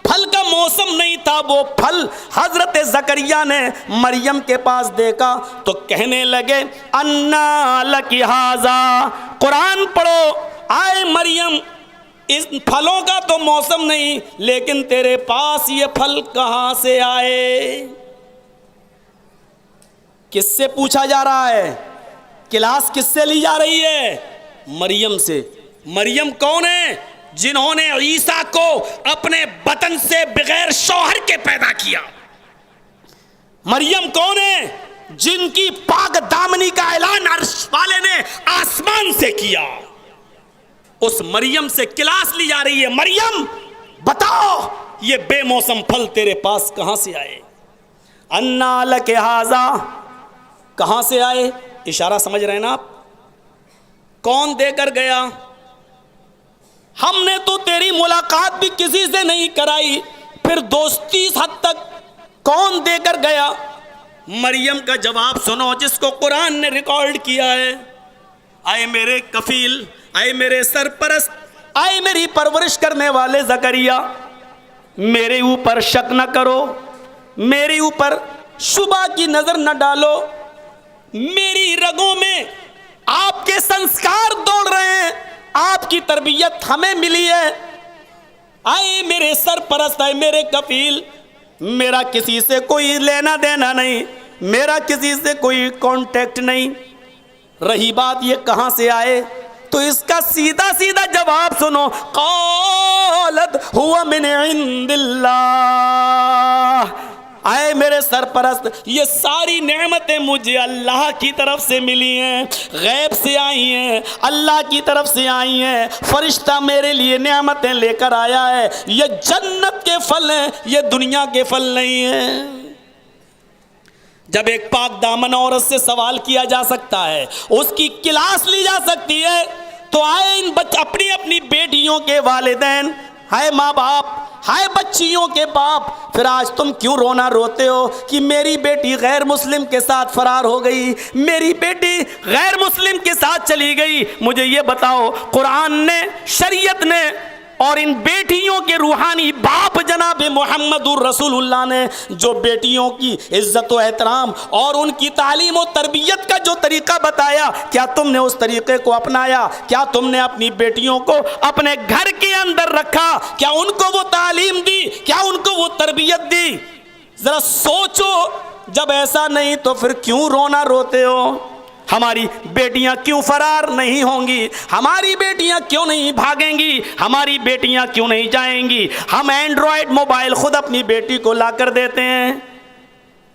پھل کا موسم نہیں تھا وہ پھل حضرت زکریا نے مریم کے پاس دیکھا تو کہنے لگے انا لکی ھذا، قرآن پڑھو، آئے مریم اس پھلوں کا تو موسم نہیں لیکن تیرے پاس یہ پھل کہاں سے آئے؟ کس سے پوچھا جا رہا ہے؟ کلاس کس سے لی جا رہی ہے؟ مریم سے۔ مریم کون ہے؟ جنہوں نے عیسیٰ کو اپنے بطن سے بغیر شوہر کے پیدا کیا۔ مریم کون ہے؟ جن کی پاک دامنی کا اعلان عرش والے نے آسمان سے کیا۔ اس مریم سے کلاس لی جا رہی ہے، مریم بتاؤ یہ بے موسم پھل تیرے پاس کہاں سے آئے؟ انا لک ھذا، کہاں سے آئے؟ اشارہ سمجھ رہے ہیں نا آپ؟ کون دے کر گیا؟ ہم نے تو تیری ملاقات بھی کسی سے نہیں کرائی، پھر دوستی حد تک کون دے کر گیا؟ مریم کا جواب سنو جس کو قرآن نے ریکارڈ کیا ہے۔ اے میرے کفیل، اے میرے سرپرست، اے میری پرورش کرنے والے زکریا، میرے اوپر شک نہ کرو، میرے اوپر شبہ کی نظر نہ ڈالو، میری رگوں میں آپ کے سنسکار دوڑ رہے ہیں، آپ کی تربیت ہمیں ملی ہے۔ اے میرے سرپرست، اے میرے کفیل، میرا کسی سے کوئی لینا دینا نہیں، میرا کسی سے کوئی کانٹیکٹ نہیں۔ رہی بات یہ کہاں سے آئے تو اس کا سیدھا سیدھا جواب سنو، قالت هو من عند اللہ۔ اے میرے سرپرست، یہ ساری نعمتیں مجھے اللہ کی طرف سے ملی ہیں، غیب سے آئی ہیں، اللہ کی طرف سے آئی ہیں، فرشتہ میرے لیے نعمتیں لے کر آیا ہے، یہ جنت کے پھل ہیں، یہ دنیا کے پھل نہیں ہیں۔ جب ایک پاک دامن عورت سے سوال کیا جا سکتا ہے، اس کی کلاس لی جا سکتی ہے، تو آئے ان اپنی اپنی بیٹیوں کے والدین، ہائے ماں باپ، ہائے بچیوں کے باپ، پھر آج تم کیوں رونا روتے ہو کہ میری بیٹی غیر مسلم کے ساتھ فرار ہو گئی، میری بیٹی غیر مسلم کے ساتھ چلی گئی؟ مجھے یہ بتاؤ، قرآن نے، شریعت نے اور ان بیٹیوں کے روحانی باپ جناب محمد الرسول اللہ نے جو بیٹیوں کی عزت و احترام اور ان کی تعلیم و تربیت کا جو طریقہ بتایا، کیا تم نے اس طریقے کو اپنایا؟ کیا تم نے اپنی بیٹیوں کو اپنے گھر کے اندر رکھا؟ کیا ان کو وہ تعلیم دی؟ کیا ان کو وہ تربیت دی؟ ذرا سوچو، جب ایسا نہیں تو پھر کیوں رونا روتے ہو؟ ہماری بیٹیاں کیوں فرار نہیں ہوں گی؟ ہماری بیٹیاں کیوں نہیں بھاگیں گی؟ ہماری بیٹیاں کیوں نہیں جائیں گی؟ ہم اینڈرائڈ موبائل خود اپنی بیٹی کو لا کر دیتے ہیں،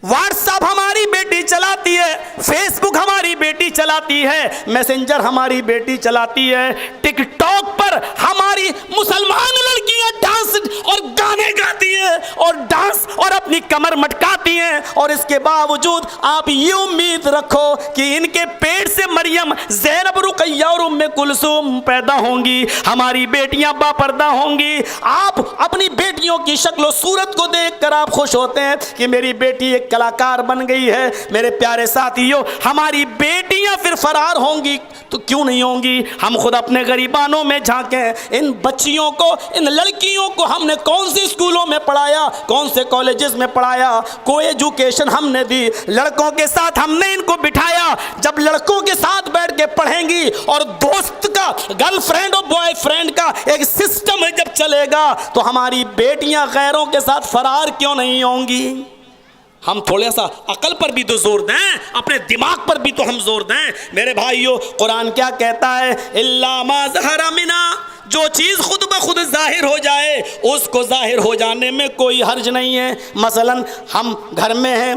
واٹس ایپ ہماری بیٹی چلاتی ہے، فیس بک ہماری بیٹی چلاتی ہے، میسنجر ہماری بیٹی چلاتی ہے، ٹک ٹاک پر ہماری مسلمان لڑکیاں ڈانس اور گانے گاتی ہیں اور ڈانس اور اپنی کمر مٹکاتی ہیں، اور اس کے باوجود آپ یہ امید رکھو کہ ان کے پیٹ سے مریم، زینب، رقیہ اور ام کلثوم پیدا ہوں گی، ہماری بیٹیاں باپردہ ہوں گی۔ آپ اپنی بیٹیوں کی شکل و صورت کو دیکھ کر آپ خوش ہوتے ہیں کہ میری بیٹی ایک کلاکار بن گئی ہے۔ میرے پیارے ساتھیوں، ہماری بیٹیاں پھر فرار ہوں گی تو کیوں نہیں ہوں گی؟ ہم خود اپنے غریبانوں میں جھانکیں، ان بچیوں کو، ان لڑکیوں کو ہم نے کون سی اسکولوں میں پڑھایا، کون سے کالجز میں پڑھایا، کوئی ایجوکیشن ہم نے دی؟ لڑکوں کے ساتھ ہم نے ان کو بٹھایا، جب لڑکوں کے ساتھ بیٹھ کے پڑھیں گی اور دوست کا، گرل فرینڈ اور بوائے فرینڈ کا ایک سسٹم جب چلے گا تو ہماری بیٹیاں غیروں کے ساتھ فرار کیوں نہیں ہوں گی؟ ہم تھوڑا سا عقل پر بھی تو زور دیں، اپنے دماغ پر بھی تو ہم زور دیں میرے بھائیو۔ قرآن کیا کہتا ہے؟ الا ما ظہر منا، جو چیز خود بخود ظاہر ہو جائے اس کو ظاہر ہو جانے میں کوئی حرج نہیں ہے۔ مثلا ہم گھر میں ہیں،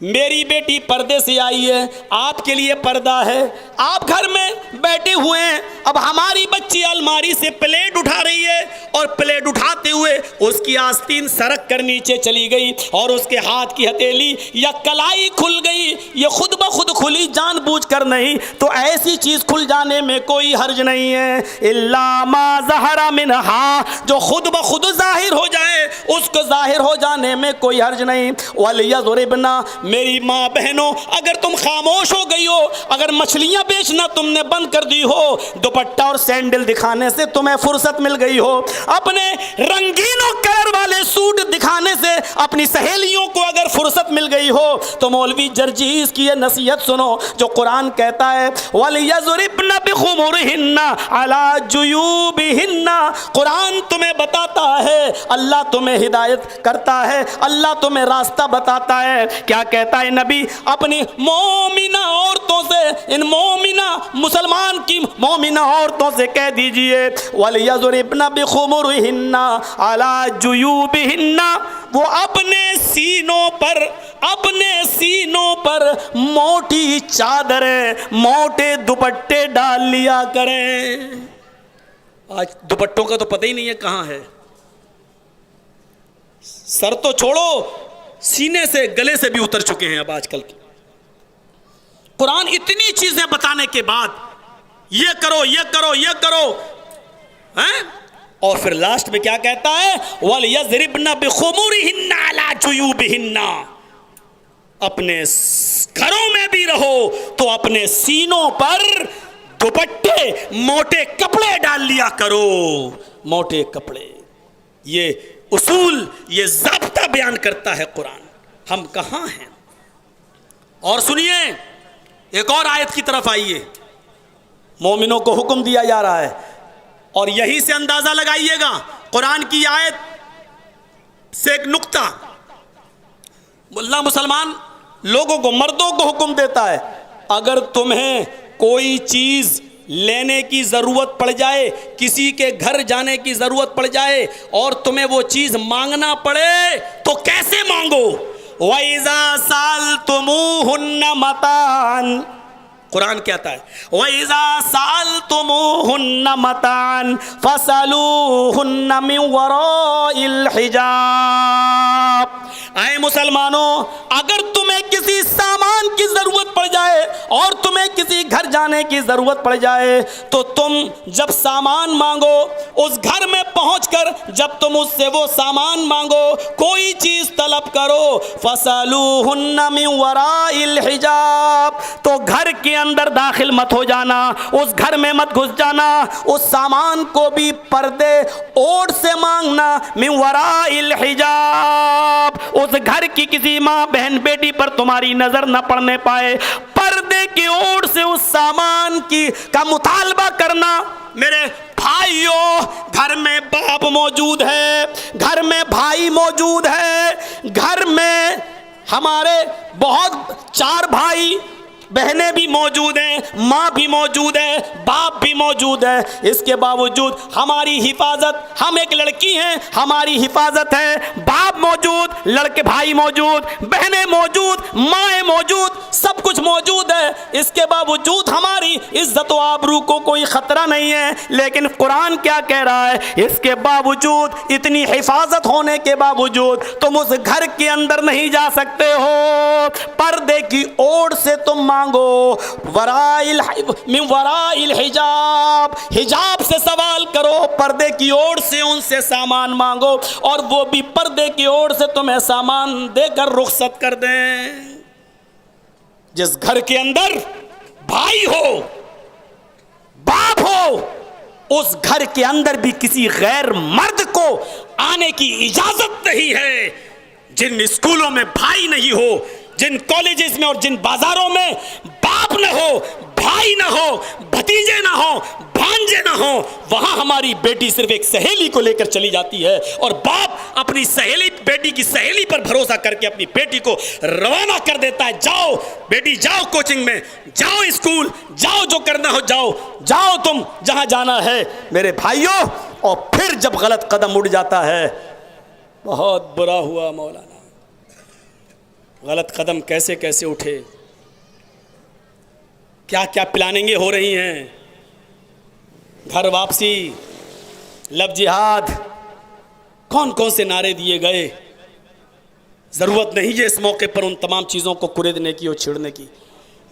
میری بیٹی پردے سے آئی ہے، آپ کے لیے پردہ ہے، آپ گھر میں بیٹھے ہوئے ہیں، اب ہماری بچی الماری سے پلیٹ اٹھا رہی ہے اور پلیٹ اٹھاتے ہوئے اس کی آستین سرک کر نیچے چلی گئی اور اس کے ہاتھ کی ہتھیلی یا کلائی کھل گئی، یہ خود بخود کھلی، جان بوجھ کر نہیں، تو ایسی چیز کھل جانے میں کوئی حرج نہیں ہے۔ الا ما ظہر منہا، جو خود بخود ظاہر ہو جائے اس کو ظاہر ہو جانے میں کوئی حرج نہیں۔ وَلْيَضْرِبْنَا، میری ماں بہنوں اگر تم خاموش ہو گئی ہو، اگر مچھلیاں بیچنا تم نے بند کر دی ہو، دوپٹہ اور سینڈل دکھانے سے تمہیں فرصت مل گئی ہو، اپنے رنگین و کلر والے سوٹ دکھانے سے اپنی سہیلیوں کو اگر فرصت مل گئی ہو، تو مولوی جرجیز کی یہ نصیحت سنو جو قرآن کہتا ہے وَلْيَضْرِبْنَ بِخُمُرِهِنَّ عَلَى جُيُوبِهِنَّ۔ قرآن تمہیں بتاتا ہے، اللہ تمہیں ہدایت کرتا ہے، اللہ تمہیں راستہ بتاتا ہے۔ کیا کہتا ہے نبی اپنی مومنہ عورتوں سے، ان مومنہ مسلمان کی مومنہ عورتوں سے کہہ دیجئے وَلْيَضْرِبْنَ بِخُمُرِهِنَّ عَلَى جُيُوبِهِنَّ، وہ اپنے سینوں پر موٹی چادریں، موٹے دوپٹے ڈال لیا کریں۔ آج دوپٹوں کا تو پتہ ہی نہیں ہے کہاں ہے، سر تو چھوڑو، سینے سے گلے سے بھی اتر چکے ہیں اب آج کل کے۔ قرآن اتنی چیزیں بتانے کے بعد یہ کرو یہ کرو یہ کرو، اور پھر لاسٹ میں کیا کہتا ہے وَلْيَضْرِبْنَ بِخُمُرِهِنَّ عَلَى جُيُوبِهِنَّ، اپنے گھروں میں بھی رہو تو اپنے سینوں پر دوپٹے، موٹے کپڑے ڈال لیا کرو، موٹے کپڑے۔ یہ اصول، یہ ضابطہ بیان کرتا ہے قرآن۔ ہم کہاں ہیں؟ اور سنیے ایک اور آیت کی طرف آئیے، مومنوں کو حکم دیا جا رہا ہے، اور یہی سے اندازہ لگائیے گا قرآن کی آیت سے ایک نقطہ۔ اللہ مسلمان لوگوں کو، مردوں کو حکم دیتا ہے اگر تمہیں کوئی چیز لینے کی ضرورت پڑ جائے، کسی کے گھر جانے کی ضرورت پڑ جائے اور تمہیں وہ چیز مانگنا پڑے تو کیسے مانگو؟ وَإِذَا سَأَلْتُمُوهُنَّ مَتَاعًا، قرآن کہتا ہے وَإِذَا سَأَلْتُمُوهُنَّ مَتَاعًا فَاسْأَلُوهُنَّ مِنْ وَرَاءِ الْحِجَابِ۔ اے مسلمانوں، اگر تمہیں کسی سامان کی ضرورت پڑ جائے اور تمہیں کسی گھر جانے کی ضرورت پڑ جائے تو تم جب سامان مانگو، اس گھر میں پہنچ کر جب تم اس سے وہ سامان مانگو، کوئی چیز طلب کرو، فَاسْأَلُوهُنَّ مِنْ وَرَاءِ الْحِجَابِ، تو گھر کے اندر داخل مت ہو جانا، اس گھر میں مت گھس جانا، اس سامان کو بھی پردے اوڑ سے مانگنا، من وراء الحجاب، اس گھر کی کسی ماں بہن بیٹی پر تمہاری نظر نہ پڑنے پائے، پردے کی اوڑ سے اس سامان کا مطالبہ کرنا۔ میرے بھائیوں، گھر میں باپ موجود ہے، گھر میں بھائی موجود ہے، گھر میں ہمارے بہت 4 بھائی بہنیں بھی موجود ہیں، ماں بھی موجود ہے، باپ بھی موجود ہے، اس کے باوجود ہماری حفاظت، ہم ایک لڑکی ہیں، ہماری حفاظت ہے، باپ موجود، لڑکے بھائی موجود، بہنیں موجود، مائیں موجود، سب کچھ موجود ہے، اس کے باوجود ہماری عزت و آبرو کو کوئی خطرہ نہیں ہے۔ لیکن قرآن کیا کہہ رہا ہے؟ اس کے باوجود، اتنی حفاظت ہونے کے باوجود تم اس گھر کے اندر نہیں جا سکتے ہو، پردے کی اوڑ سے تم مانگو، من وراء الحجاب، حجاب سے سوال کرو، پردے کی اوڑ سے ان سے سامان مانگو، اور وہ بھی پردے کی اوڑ سے تمہیں سامان دے کر رخصت کر دیں۔ جس گھر کے اندر بھائی ہو، باپ ہو، اس گھر کے اندر بھی کسی غیر مرد کو آنے کی اجازت نہیں ہے۔ جن اسکولوں میں بھائی نہیں ہو، جن کالجز میں اور جن بازاروں میں باپ نہ ہو، بھائی نہ ہو، بھتیجے نہ ہو، بھانجے نہ ہو، وہاں ہماری بیٹی صرف ایک سہیلی کو لے کر چلی جاتی ہے، اور باپ اپنی سہیلی، بیٹی کی سہیلی پر بھروسہ کر کے اپنی بیٹی کو روانہ کر دیتا ہے، جاؤ بیٹی جاؤ کوچنگ میں، جاؤ اسکول، جاؤ جو کرنا ہو جاؤ، جاؤ تم جہاں جانا ہے میرے بھائیوں۔ اور پھر جب غلط قدم اٹھ جاتا ہے، بہت برا ہوا مولانا، غلط قدم کیسے کیسے اٹھے، کیا کیا پلاننگیں ہو رہی ہیں، گھر واپسی، لو جہاد، کون کون سے نعرے دیے گئے۔ ضرورت نہیں ہے اس موقع پر ان تمام چیزوں کو کریدنے کی اور چھیڑنے کی۔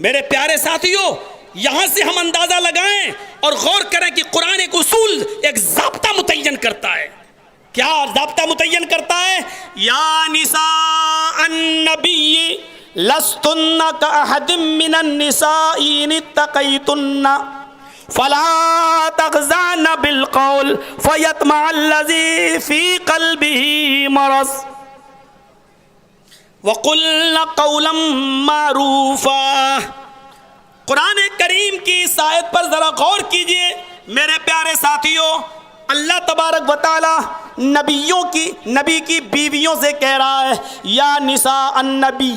میرے پیارے ساتھیوں، یہاں سے ہم اندازہ لگائیں اور غور کریں کہ قرآن ایک اصول، ایک ضابطہ متعین کرتا ہے۔ کیا ضابطہ متعین کرتا ہے؟ یا نساء النبی لستن کأحد من النساء ان اتقیتن فلا تخضعن بالقول فیطمع الذی فی قلبہ مرض وقلن قولا معروفا۔ قرآن کریم کی اس آیت پر ذرا غور کیجئے میرے پیارے ساتھیوں۔ اللہ تبارک و تعالی نبی کی بیویوں سے کہہ رہا ہے یا نساء النبی،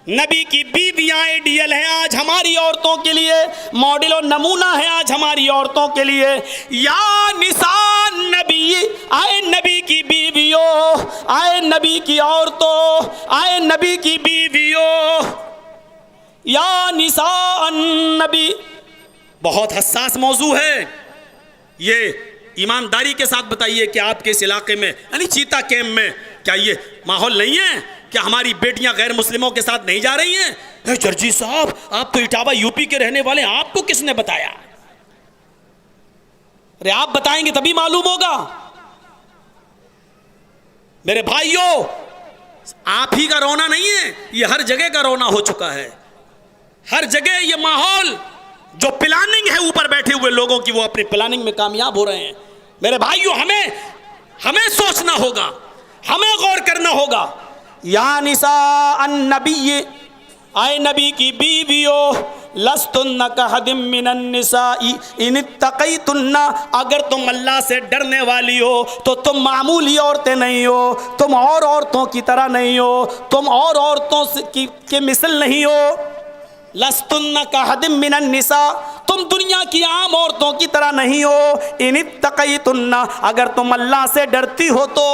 نبی کی بیویاں آئیڈیل ہیں آج ہماری عورتوں کے لیے، ماڈل و نمونہ ہیں آج ہماری عورتوں کے لیے۔ یا نساء النبی، آئے نبی کی بیویوں، آئے نبی کی عورتوں، آئے نبی کی بیویوں، یا نساء النبی۔ بہت حساس موضوع ہے یہ، ایمانداری کے ساتھ بتائیے کہ آپ کے اس علاقے میں یعنی چیتا کیمپ میں کیا یہ ماحول نہیں ہے؟ کیا ہماری بیٹیاں غیر مسلموں کے ساتھ نہیں جا رہی ہیں؟ اے جرجی صاحب، آپ تو اٹاوا یو پی کے رہنے والے، آپ کو کس نے بتایا؟ ارے آپ بتائیں گے تبھی معلوم ہوگا۔ میرے بھائیوں، آپ ہی کا رونا نہیں ہے، یہ ہر جگہ کا رونا ہو چکا ہے۔ ہر جگہ یہ ماحول، جو پلاننگ ہے اوپر بیٹھے ہوئے لوگوں کی، وہ اپنی پلاننگ میں کامیاب ہو رہے ہیں۔ میرے بھائیوں، ہمیں سوچنا ہوگا، ہمیں غور کرنا ہوگا۔ یا نساء النبی، آئے نبی کی بیویوں، لستن کأحد من النساء ان اتقیتن، اگر تم اللہ سے ڈرنے والی ہو تو تم معمولی عورتیں نہیں ہو، تم اور عورتوں کی طرح نہیں ہو، تم اور عورتوں کی مثل نہیں ہو۔ لستن کأحد من النساء، تم دنیا کی عام عورتوں کی طرح نہیں ہو۔ ان اتقیتن، اگر تم اللہ سے ڈرتی ہو تو۔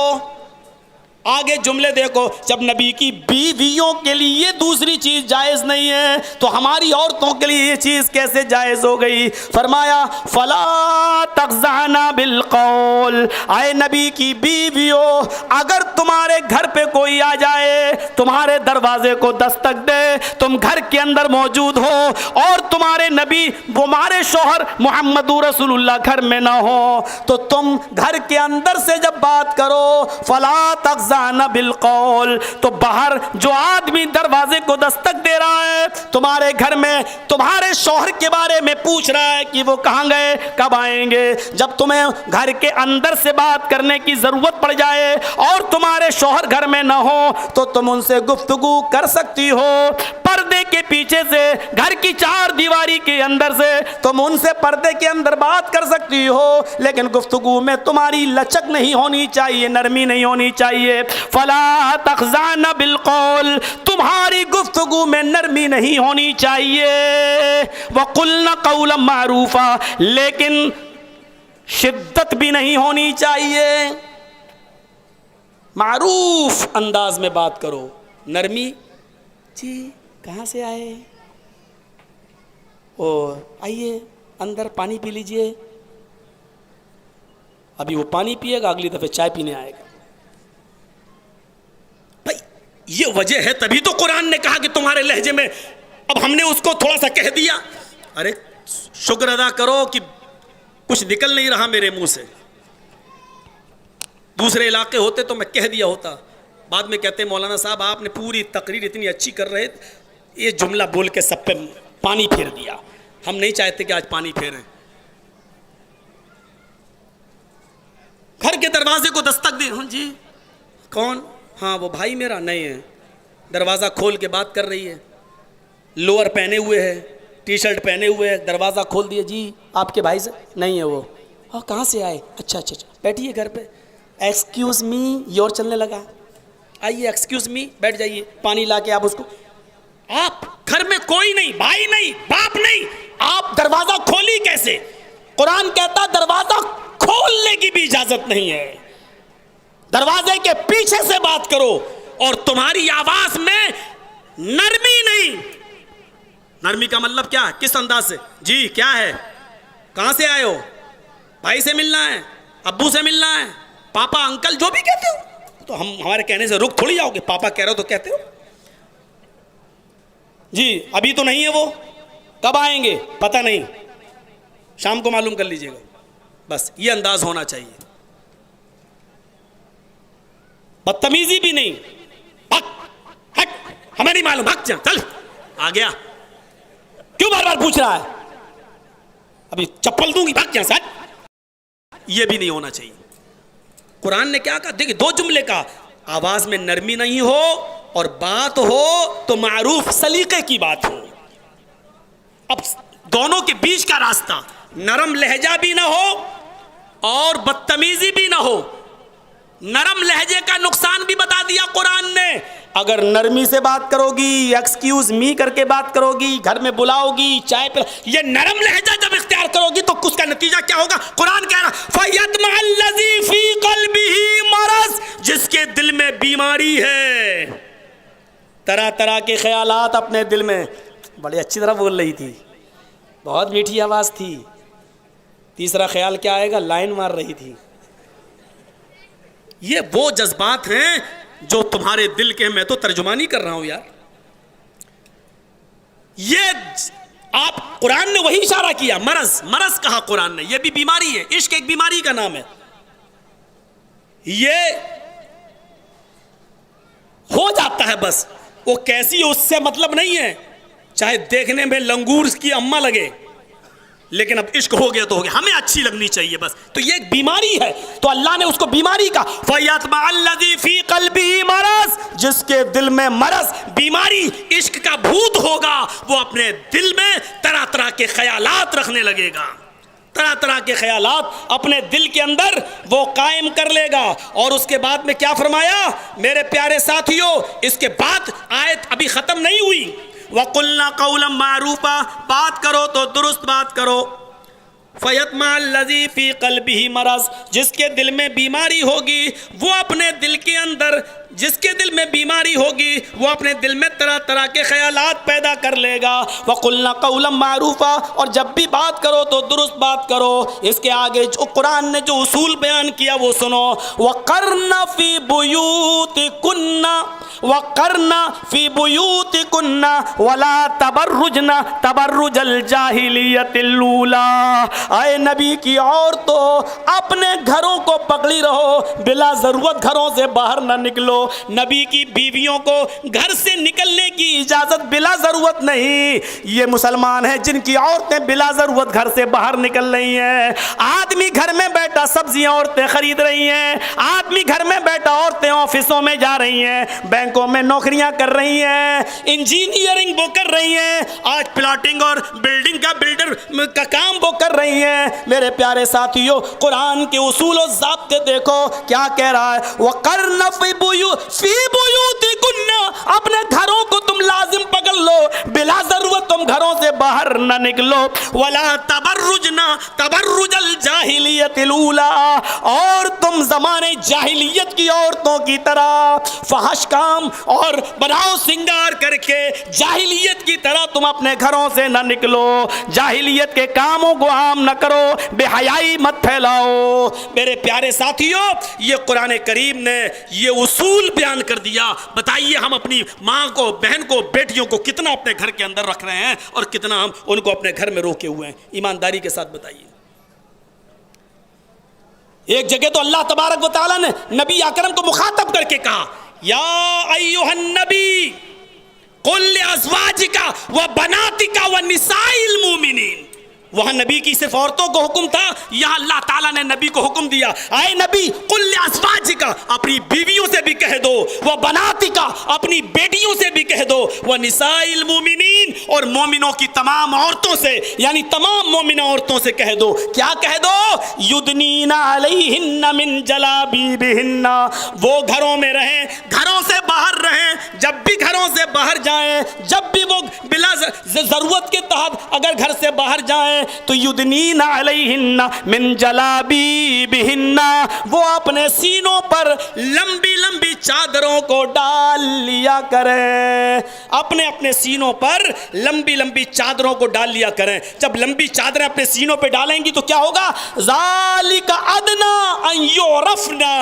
آگے جملے دیکھو، جب نبی کی بیویوں کے لیے دوسری چیز جائز نہیں ہے تو ہماری عورتوں کے لیے یہ چیز کیسے جائز ہو گئی؟ فرمایا فلا تخضعن بالقول، آئے نبی کی بیویوں، اگر تمہارے گھر پہ کوئی آ جائے، تمہارے دروازے کو دستک دے، تم گھر کے اندر موجود ہو اور تمہارے نبی، تمہارے شوہر محمد رسول اللہ گھر میں نہ ہو، تو تم گھر کے اندر سے جب بات کرو، فلا تخضعن بالقول، تو باہر جو آدمی دروازے کو دستک دے رہا ہے تمہارے گھر میں، تمہارے شوہر کے بارے میں پوچھ رہا ہے کہ وہ کہاں گئے، کب آئیں گے، جب تمہیں گھر کے اندر سے بات کرنے کی ضرورت پڑ جائے اور تمہارے شوہر گھر میں نہ ہو تو تم ان سے گفتگو کر سکتی ہو، پردے کے پیچھے سے، گھر کی چار دیواری کے اندر سے تم ان سے پردے کے اندر بات کر سکتی ہو، لیکن گفتگو میں تمہاری لچک نہیں ہونی چاہیے، نرمی نہیں ہونی چاہیے۔ فلا تخضعن بالقول، تمہاری گفتگو میں نرمی نہیں ہونی چاہیے، وقلن قولا معروفا، لیکن شدت بھی نہیں ہونی چاہیے، معروف انداز میں بات کرو، نرمی، جی کہاں سے آئے، اور آئیے اندر پانی پی لیجئے، ابھی وہ پانی پیے گا، اگلی دفعہ چائے پینے آئے گا۔ بھائی یہ وجہ ہے، تبھی تو قرآن نے کہا کہ تمہارے لہجے میں، اب ہم نے اس کو تھوڑا سا کہہ دیا، ارے شکر ادا کرو کہ کچھ نکل نہیں رہا میرے منہ سے، دوسرے علاقے ہوتے تو میں کہہ دیا ہوتا۔ بعد میں کہتے ہیں مولانا صاحب آپ نے پوری تقریر اتنی اچھی کر رہے، یہ جملہ بول کے سب پہ پانی پھیر دیا، ہم نہیں چاہتے کہ آج پانی پھیریں۔ گھر کے دروازے کو دستک دے، ہاں جی کون؟ ہاں وہ بھائی میرا، نہیں ہے، دروازہ کھول کے بات کر رہی ہے، لوور پہنے ہوئے ہے، ٹی شرٹ پہنے ہوئے, دروازہ کھول دیے, جی آپ کے بھائی سے نہیں ہے وہ, ہاں کہاں سے آئے, اچھا اچھا اچھا بیٹھیے گھر پہ, ایکسکیوز می, یہ اور چلنے لگا, آئیے ایکسکیوز می, بیٹھ جائیے, پانی لا کے آپ اس کو, آپ گھر میں کوئی نہیں, بھائی نہیں, باپ نہیں, آپ دروازہ کھولی کیسے؟ قرآن کہتا دروازہ کھولنے کی بھی اجازت نہیں ہے, دروازے کے پیچھے سے بات کرو, اور تمہاری آواز میں نرمی نہیں. نرمی کا مطلب کیا ہے, کس انداز سے, جی کیا ہے, کہاں سے آئے ہو, بھائی سے ملنا ہے, ابو سے ملنا ہے, پاپا انکل جو بھی کہتے ہو, تو ہم ہمارے کہنے سے رک تھوڑی جاؤ گے, پاپا کہہ رہے ہو تو کہتے ہو, جی ابھی تو نہیں ہے وہ, کب آئیں گے پتہ نہیں, شام کو معلوم کر لیجئے گا, بس یہ انداز ہونا چاہیے. بدتمیزی بھی نہیں, ہٹ ہمیں نہیں معلوم, بھگ جا, چل آ گیا, کیوں بار بار پوچھ رہا ہے, ابھی چپل دوں گی, بھگ جا سٹ, یہ بھی نہیں ہونا چاہیے. قرآن نے کیا کہا, دیکھیں دو جملے کا, آواز میں نرمی نہیں ہو اور بات ہو تو معروف سلیقے کی بات ہو. اب دونوں کے بیچ کا راستہ, نرم لہجہ بھی نہ ہو اور بدتمیزی بھی نہ ہو. نرم لہجے کا نقصان بھی بتا دیا قرآن نے, اگر نرمی سے بات کرو گی, ایکسکیوز می کر کے بات کرو گی, گھر میں بلاؤ گی, چائے پلا, یہ نرم لہجہ جب اختیار کرو گی تو اس کا نتیجہ کیا ہوگا؟ قرآن کہہ رہا فَيَطْمَعَ الَّذِي فِي قَلْبِهِ مَرَضٌ, جس کے دل میں بیماری ہے, طرح طرح کے خیالات اپنے دل میں, بڑے اچھی طرح بول رہی تھی, بہت میٹھی آواز تھی, تیسرا خیال کیا آئے گا, لائن مار رہی تھی. یہ وہ جذبات ہیں جو تمہارے دل کے, میں تو ترجمانی کر رہا ہوں یار, یہ آپ قرآن نے وہی اشارہ کیا, مرض, مرض کہا قرآن نے, یہ بھی بیماری ہے, عشق ایک بیماری کا نام ہے. یہ ہو جاتا ہے بس, وہ کیسی اس سے مطلب نہیں ہے, چاہے دیکھنے میں لنگور کی اماں لگے, لیکن اب عشق ہو گیا تو ہو گیا, ہمیں اچھی لگنی چاہیے بس. تو یہ ایک بیماری ہے, تو اللہ نے اس کو بیماری کا فَيَطْمَعَ الَّذِي فِي قَلْبِهِ مَرَضٌ, جس کے دل میں مرض, بیماری, عشق کا بھوت ہوگا, وہ اپنے دل میں طرح طرح کے خیالات رکھنے لگے گا, طرح طرح کے خیالات اپنے دل کے اندر وہ قائم کر لے گا. اور اس کے بعد میں کیا فرمایا میرے پیارے ساتھیوں, اس کے بعد آیت ابھی ختم نہیں ہوئی, وَقُلْنَا قَوْلًا مَعْرُوفًا, بات کرو تو درست بات کرو. فَيَطْمَعَ الَّذِي فِي قَلْبِهِ مَرَضٌ, جس کے دل میں بیماری ہوگی وہ اپنے دل کے اندر, جس کے دل میں بیماری ہوگی وہ اپنے دل میں طرح طرح کے خیالات پیدا کر لے گا. وَقُلْنَا قَوْلًا مَعْرُوفًا, اور جب بھی بات کرو تو درست بات کرو. اس کے آگے جو قرآن نے جو اصول بیان کیا وہ سنو, وَقَرْنَ فِي بُيُوتِكُنَّ وَقَرْنَ فِي بُيُوتِكُنَّ وَلَا تَبَرُّجْنَ تَبَرُّجَ الْجَاهِلِيَّةِ الْأُولَىٰ, اے نبی کی عورتوں اپنے گھروں کو پکڑی رہو, بلا ضرورت گھروں سے باہر نہ نکلو. نبی کی بیویوں کو گھر سے نکلنے کی اجازت بلا ضرورت نہیں. یہ مسلمان ہیں جن کی عورتیں بلا ضرورت گھر سے باہر نکل رہی ہیں. آدمی گھر میں بیٹھا سبزیاں عورتیں خرید رہی ہیں, آدمی گھر میں بیٹھا عورتیں آفسوں میں جا رہی ہیں, بینکوں میں نوکریاں کر رہی ہیں, انجینئرنگ وہ کر رہی ہیں, آج پلاٹنگ اور بلڈنگ کا بلڈر کا کام وہ کر رہی ہیں. میرے پیارے ساتھیوں قرآن کے اصول و ضابطے دیکھو کیا کہہ رہا ہے, وَقَرْنَ فِي بُيُوتِكُنَّ, اپنے گھروں کو تم لازم پکڑ لو, بلا ضرورت تم گھروں سے باہر نہ نکلو. وَلَا تَبَرُّجْنَ تَبَرُّجَ الْجَاهِلِيَّةِ الْأُولَىٰ, اور تم زمانے جاہلیت کی عورتوں کی طرح فحش کام اور بناؤ سنگار کر کے جاہلیت کی طرح تم اپنے گھروں سے نہ نکلو, جاہلیت کے کاموں کو عام نہ کرو, بے حیائی مت پھیلاؤ. میرے پیارے ساتھیوں یہ قرآن کریم نے یہ اصول بیان کر دیا. بتائیے ہم اپنی ماں کو, بہن کو, بیٹیوں کو کتنا اپنے گھر کے اندر رکھ رہے ہیں اور کتنا ہم ان کو اپنے گھر میں روکے ہوئے ہیں, ایمانداری کے ساتھ بتائیے. ایک جگہ تو اللہ تبارک و تعالیٰ نے نبی اکرم کو مخاطب کر کے کہا, یا ایھا النبی قل لازواجک وبناتک ونساء المؤمنین. وہاں نبی کی صرف عورتوں کو حکم تھا, یہاں اللہ تعالیٰ نے نبی کو حکم دیا, اے نبی قل لازواجک, اپنی بیویوں سے بھی کہہ دو, وبناتک, اپنی بیٹیوں سے بھی کہہ دو, ونساء المؤمنین, اور مومنوں کی تمام عورتوں سے یعنی تمام مومنہ عورتوں سے کہہ دو, کیا کہہ دو؟ یدنین علیہن من جلابیبہن, وہ گھروں میں رہیں, گھروں سے باہر رہیں, جب بھی گھروں سے باہر جائیں, جب بھی وہ بلا ضرورت کے تحت اگر گھر سے باہر جائیں تو یدنین علیہن من جلابیبہن, وہ اپنے سینوں پر لمبی لمبی چادروں کو ڈال لیا کریں, اپنے سینوں پر لمبی لمبی چادروں کو ڈال لیا کریں. جب لمبی چادریں اپنے سینوں پہ ڈالیں گی تو کیا ہوگا؟ ذالک ادنا ان یعرفنا,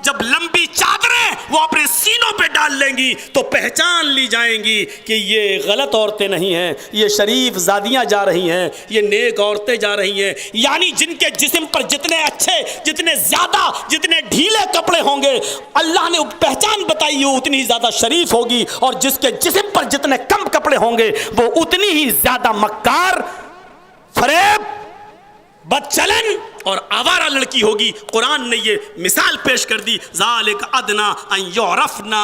جب لمبی چادریں وہ اپنے سینوں پہ ڈال لیں گی تو پہچان لی جائیں گی کہ یہ غلط عورتیں نہیں ہیں, یہ شریف زادیاں جا رہی ہیں, یہ نیک عورتیں جا رہی ہیں. یعنی جن کے جسم پر جتنے اچھے, جتنے زیادہ, جتنے ڈھیلے کپڑے ہوں گے اللہ نے پہچان بتائی ہے اتنی ہی زیادہ شریف ہوگی, اور جس کے جسم پر جتنے کم کپڑے ہوں گے وہ اتنی ہی زیادہ مکار, فریب, بدچلن اور آوارہ لڑکی ہوگی. قرآن نے یہ مثال پیش کر دی, ذالک ادنا ان یعرفنا,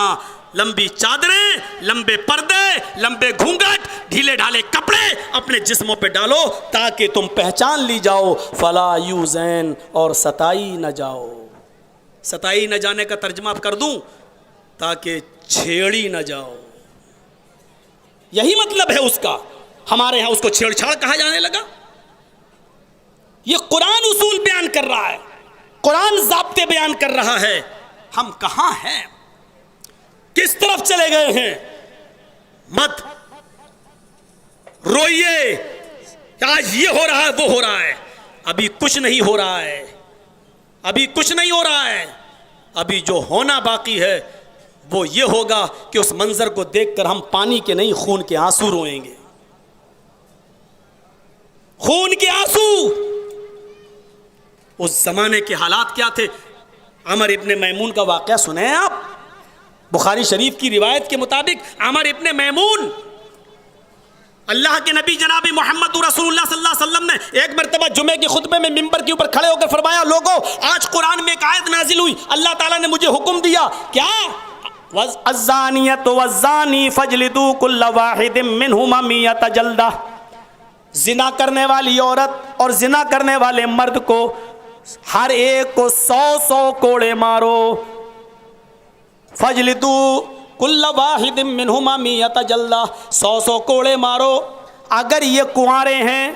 لمبی چادریں, لمبے پردے, لمبے گھونگھٹ, ڈھیلے ڈھالے کپڑے اپنے جسموں پہ ڈالو تاکہ تم پہچان لی جاؤ. فلا یوزین, اور ستائی نہ جاؤ. ستائی نہ جانے کا ترجمہ کر دوں تاکہ چھیڑی نہ جاؤ, یہی مطلب ہے اس کا. ہمارے ہاں اس کو چھیڑ چھاڑ کہا جانے لگا. یہ قرآن اصول بیان کر رہا ہے, قرآن ضابطے بیان کر رہا ہے. ہم کہاں ہیں, کس طرف چلے گئے ہیں؟ مت روئیے کہ آج یہ ہو رہا ہے وہ ہو رہا ہے. ابھی کچھ نہیں ہو رہا ہے, ابھی کچھ نہیں ہو رہا ہے. ابھی جو ہونا باقی ہے وہ یہ ہوگا کہ اس منظر کو دیکھ کر ہم پانی کے نہیں خون کے آنسو روئیں گے. خون کے آنسو. اس زمانے کے حالات کیا تھے؟ عمر ابن میمون کا واقعہ سنیں آپ. بخاری شریف کی روایت کے مطابق عمر ابن میمون, اللہ کے نبی جناب محمد رسول اللہ صلی اللہ علیہ وسلم نے ایک مرتبہ جمعے کے خطبے میں ممبر کے اوپر کھڑے ہو کر فرمایا, لوگوں آج قرآن میں ایک آیت نازل ہوئی, اللہ تعالیٰ نے مجھے حکم دیا, کیا؟ الزانیۃ والزانی فاجلدوا کل واحد منہما 100 جلدہ, زنا کرنے والی عورت اور زنا کرنے والے مرد کو ہر ایک کو 100 کوڑے مارو. فاجلدوا کل واحد منہما 100 جلدہ, 100 کوڑے مارو. اگر یہ کنوارے ہیں,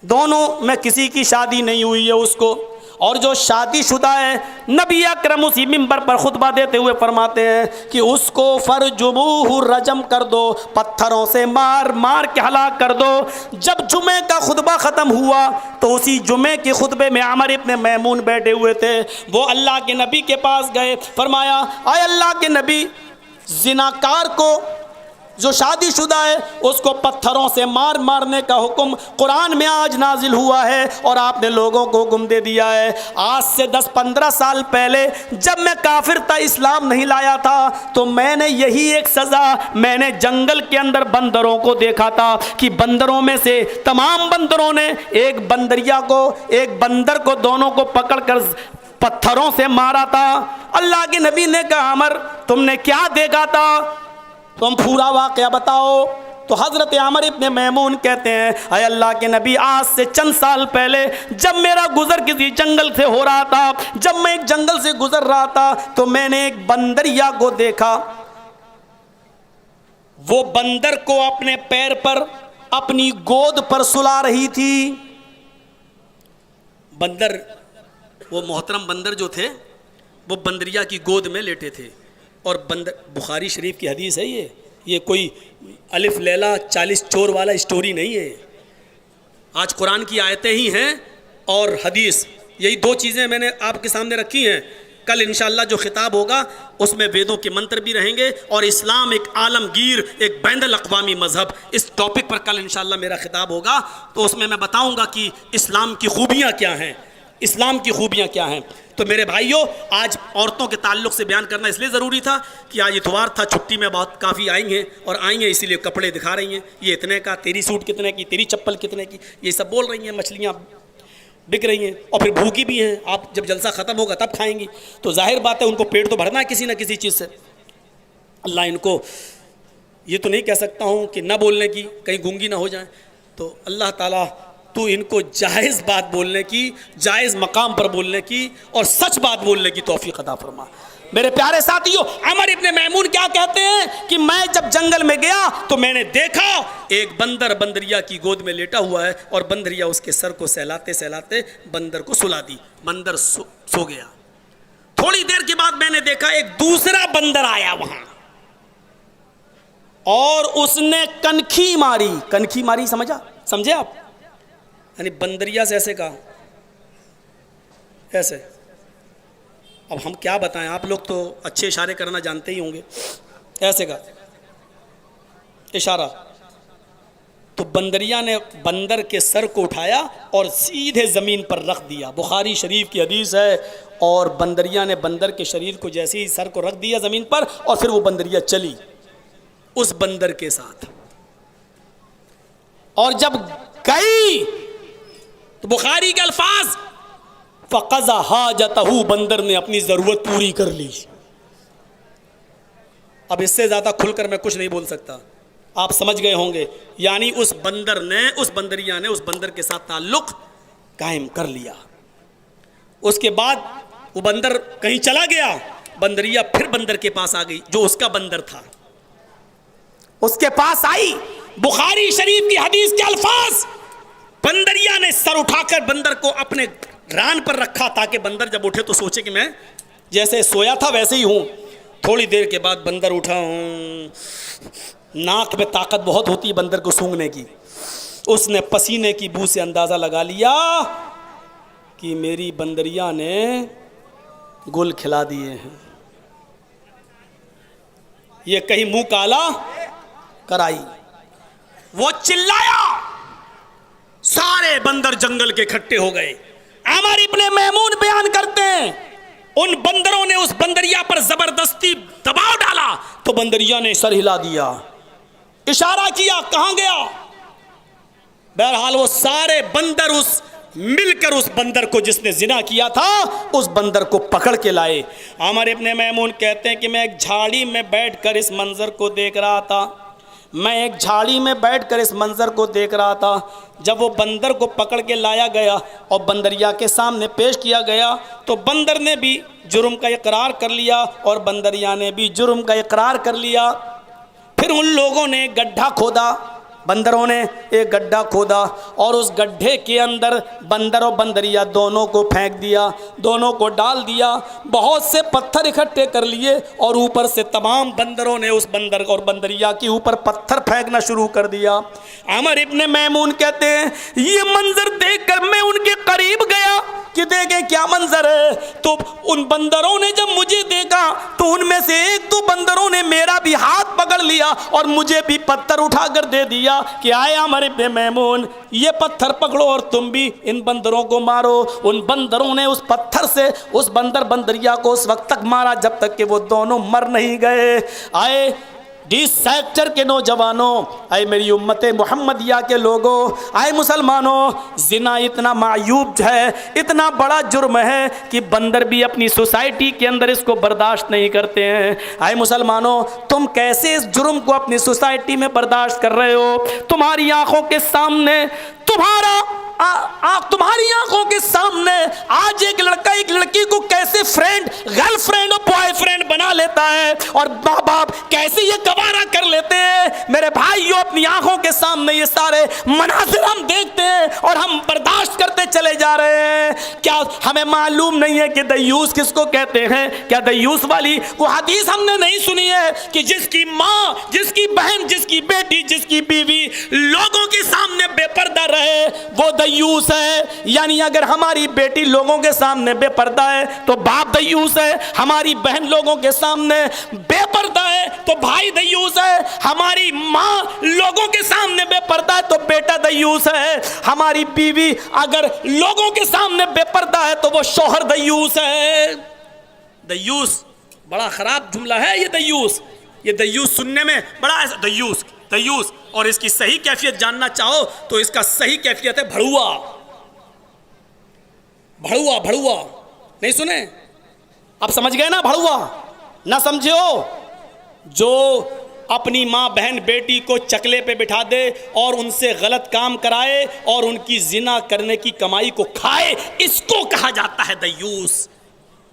دونوں میں کسی کی شادی نہیں ہوئی ہے اس کو, اور جو شادی شدہ ہے, نبی اکرم اسی منبر پر خطبہ دیتے ہوئے فرماتے ہیں کہ اس کو فرجموہ, رجم کر دو, پتھروں سے مار مار کے ہلاک کر دو. جب جمعے کا خطبہ ختم ہوا تو اسی جمعے کے خطبے میں عمر ابن میمون بیٹھے ہوئے تھے. وہ اللہ کے نبی کے پاس گئے, فرمایا اے اللہ کے نبی, زناکار کو جو شادی شدہ ہے اس کو پتھروں سے مارنے کا حکم قرآن میں آج نازل ہوا ہے اور آپ نے لوگوں کو حکم دے دیا ہے. آج سے 10-15 سال پہلے جب میں کافر تھا, اسلام نہیں لایا تھا, تو میں نے یہی ایک سزا, میں نے جنگل کے اندر بندروں کو دیکھا تھا کہ بندروں میں سے تمام بندروں نے ایک بندریا کو, ایک بندر کو, دونوں کو پکڑ کر پتھروں سے مارا تھا. اللہ کے نبی نے کہا عمر تم نے کیا دیکھا تھا, تم پورا واقعہ بتاؤ. تو حضرت عمر ابن میمون کہتے ہیں اے اللہ کے نبی, آج سے چند سال پہلے جب میرا گزر کسی جنگل سے ہو رہا تھا, جب میں ایک جنگل سے گزر رہا تھا تو میں نے ایک بندریا کو دیکھا. وہ بندر کو اپنے پیر پر, اپنی گود پر سلا رہی تھی. بندر, وہ محترم بندر جو تھے وہ بندریا کی گود میں لیٹے تھے. اور بندر, بخاری شریف کی حدیث ہے یہ کوئی الف لیلا 40 چور والا اسٹوری نہیں ہے. آج قرآن کی آیتیں ہی ہیں اور حدیث, یہی 2 چیزیں میں نے آپ کے سامنے رکھی ہیں. کل انشاءاللہ جو خطاب ہوگا اس میں ویدوں کے منتر بھی رہیں گے, اور اسلام ایک عالمگیر, ایک بین الاقوامی مذہب, اس ٹاپک پر کل انشاءاللہ میرا خطاب ہوگا. تو اس میں بتاؤں گا کہ اسلام کی خوبیاں کیا ہیں, اسلام کی خوبیاں کیا ہیں. تو میرے بھائیوں, آج عورتوں کے تعلق سے بیان کرنا اس لیے ضروری تھا کہ آج اتوار تھا, چھٹی میں بہت کافی آئی ہیں اور آئی ہیں, اسی لیے کپڑے دکھا رہی ہیں, یہ اتنے کا, تیری سوٹ کتنے کی, تیری چپل کتنے کی, یہ سب بول رہی ہیں. مچھلیاں بک رہی ہیں اور پھر بھوکی بھی ہیں. آپ جب جلسہ ختم ہوگا تب کھائیں گی, تو ظاہر بات ہے ان کو پیٹ تو بھرنا ہے کسی نہ کسی چیز سے. اللہ ان کو یہ تو نہیں کہہ سکتا ہوں کہ نہ بولنے کی، کہیں گونگی نہ ہو جائیں. تو اللہ تعالیٰ تو ان کو جائز بات بولنے کی، جائز مقام پر بولنے کی اور سچ بات بولنے کی توفیق عطا فرما. میرے پیارے ساتھیو، عمر ابن میمون کیا کہتے ہیں کہ میں جب جنگل میں گیا تو میں نے دیکھا ایک بندر بندریا کی گود میں لیٹا ہوا ہے اور بندریا اس کے سر کو سہلاتے سہلاتے بندر کو سلا دی. بندر سو گیا. تھوڑی دیر کے بعد میں نے دیکھا ایک دوسرا بندر آیا وہاں اور اس نے کنکھی ماری. کنکھی ماری سمجھے آپ؟ یعنی بندریا سے ایسے کہا، ایسے. اب ہم کیا بتائیں، آپ لوگ تو اچھے اشارے کرنا جانتے ہی ہوں گے. ایسے کہا اشارہ. تو بندریا نے بندر کے سر کو اٹھایا اور سیدھے زمین پر رکھ دیا. بخاری شریف کی حدیث ہے. اور بندریا نے بندر کے شریر کو جیسے ہی سر کو رکھ دیا زمین پر، اور پھر وہ بندریا چلی اس بندر کے ساتھ. اور جب گئی تو بخاری کے الفاظ فقضى حاجته، بندر نے اپنی ضرورت پوری کر لی. اب اس سے زیادہ کھل کر میں کچھ نہیں بول سکتا، آپ سمجھ گئے ہوں گے. یعنی اس بندریا نے اس بندر کے ساتھ تعلق قائم کر لیا. اس کے بعد وہ بندر کہیں چلا گیا، بندریا پھر بندر کے پاس آ گئی جو اس کا بندر تھا. اس کے پاس آئی. بخاری شریف کی حدیث کے الفاظ، بندریا نے سر اٹھا کر بندر کو اپنے ران پر رکھا تاکہ بندر جب اٹھے تو سوچے کہ میں جیسے سویا تھا ویسے ہی ہوں. تھوڑی دیر کے بعد بندر اٹھا. ناک میں طاقت بہت ہوتی ہے بندر کو سونگھنے کی. اس نے پسینے کی بو سے اندازہ لگا لیا کہ میری بندریا نے گل کھلا دیے ہیں. یہ کہیں منہ کالا کرائی. وہ چلایا، سارے بندر جنگل کے اکٹھے ہو گئے. عمر ابن میمون بیان کرتے ہیں ان بندروں نے اس بندریا پر زبردستی دباؤ ڈالا تو بندریا نے سر ہلا دیا، اشارہ کیا کہاں گیا. بہرحال وہ سارے بندر مل کر اس بندر کو جس نے زنا کیا تھا اس بندر کو پکڑ کے لائے. عمر ابن میمون کہتے ہیں کہ میں ایک جھاڑی میں بیٹھ کر اس منظر کو دیکھ رہا تھا. جب وہ بندر کو پکڑ کے لایا گیا اور بندریا کے سامنے پیش کیا گیا تو بندر نے بھی جرم کا اقرار کر لیا اور بندریا نے بھی جرم کا اقرار کر لیا. پھر ان لوگوں نے گڈھا کھودا، بندروں نے ایک گڈھا کھودا اور اس گڈھے کے اندر بندر اور بندریا دونوں کو پھینک دیا، دونوں کو ڈال دیا. بہت سے پتھر اکٹھے کر لیے اور اوپر سے تمام بندروں نے اس بندر اور بندریا کے اوپر پتھر پھینکنا شروع کر دیا. عمر ابن میمون کہتے ہیں یہ منظر دیکھ کر میں ان کے قریب گیا کہ دیکھیں کیا منظر ہے. تو ان بندروں نے جب مجھے دیکھا تو ان میں سے ایک دو بندروں نے میرا بھی ہاتھ پکڑ لیا اور مجھے بھی پتھر اٹھا کر دے دیا کہ آئے عمر ابن میمون یہ پتھر پکڑو اور تم بھی ان بندروں کو مارو. ان بندروں نے اس پتھر سے اس بندریا کو اس وقت تک مارا جب تک کہ وہ دونوں مر نہیں گئے. آئے ڈیس سیکٹر کے نوجوانوں، آئے میری امت محمدیہ کے لوگوں، آئے مسلمانوں، زنا اتنا معیوب ہے، اتنا بڑا جرم ہے کہ بندر بھی اپنی سوسائٹی کے اندر اس کو برداشت نہیں کرتے ہیں. آئے مسلمانوں، تم کیسے اس جرم کو اپنی سوسائٹی میں برداشت کر رہے ہو؟ تمہاری آنکھوں کے سامنے تمہاری آنکھوں کے سامنے آج ایک لڑکا ایک لڑکی کو کیسے گرل فرینڈ اور بوائے فرینڈ بنا لیتا ہے اور ماں باپ کیسے یہ گوارا کر لیتے ہیں. میرے بھائیوں، اپنی آنکھوں کے سامنے یہ سارے مناظر ہم دیکھتے ہیں اور ہم برداشت کرتے چلے جا رہے ہیں. کیا ہمیں معلوم نہیں ہے کہ دیوس کس کو کہتے ہیں؟ کیا دیوس والی وہ حدیث ہم نے نہیں سنی ہے کہ جس کی ماں، جس کی بہن، جس کی بیٹی، جس کی بیوی لوگوں کے سامنے بے پردہ رہے وہ دیوس ہے؟ یعنی اگر ہماری بیٹی لوگوں کے سامنے بے پردہ ہے تو باپ دیوس ہے، ہماری بہن لوگوں کے سامنے بے پردہ ہے تو بھائی دیوس ہے، ہماری ماں لوگوں کے سامنے بے پردہ ہے تو بیٹا دیوس ہے، ہماری بیوی اگر لوگوں کے سامنے بے پردہ ہے تو وہ شوہر دیوس ہے. دیوس بڑا خراب جملہ ہے یہ دیوس سننے میں بڑا دیوس. اور اس کی صحیح کیفیت جاننا چاہو تو اس کا صحیح کیفیت ہے بھڑوا. نہیں سنے؟ اب سمجھ گئے نا بھڑوا؟ نہ سمجھو جو اپنی ماں بہن بیٹی کو چکلے پہ بٹھا دے اور ان سے غلط کام کرائے اور ان کی زنا کرنے کی کمائی کو کھائے، اس کو کہا جاتا ہے دیوس۔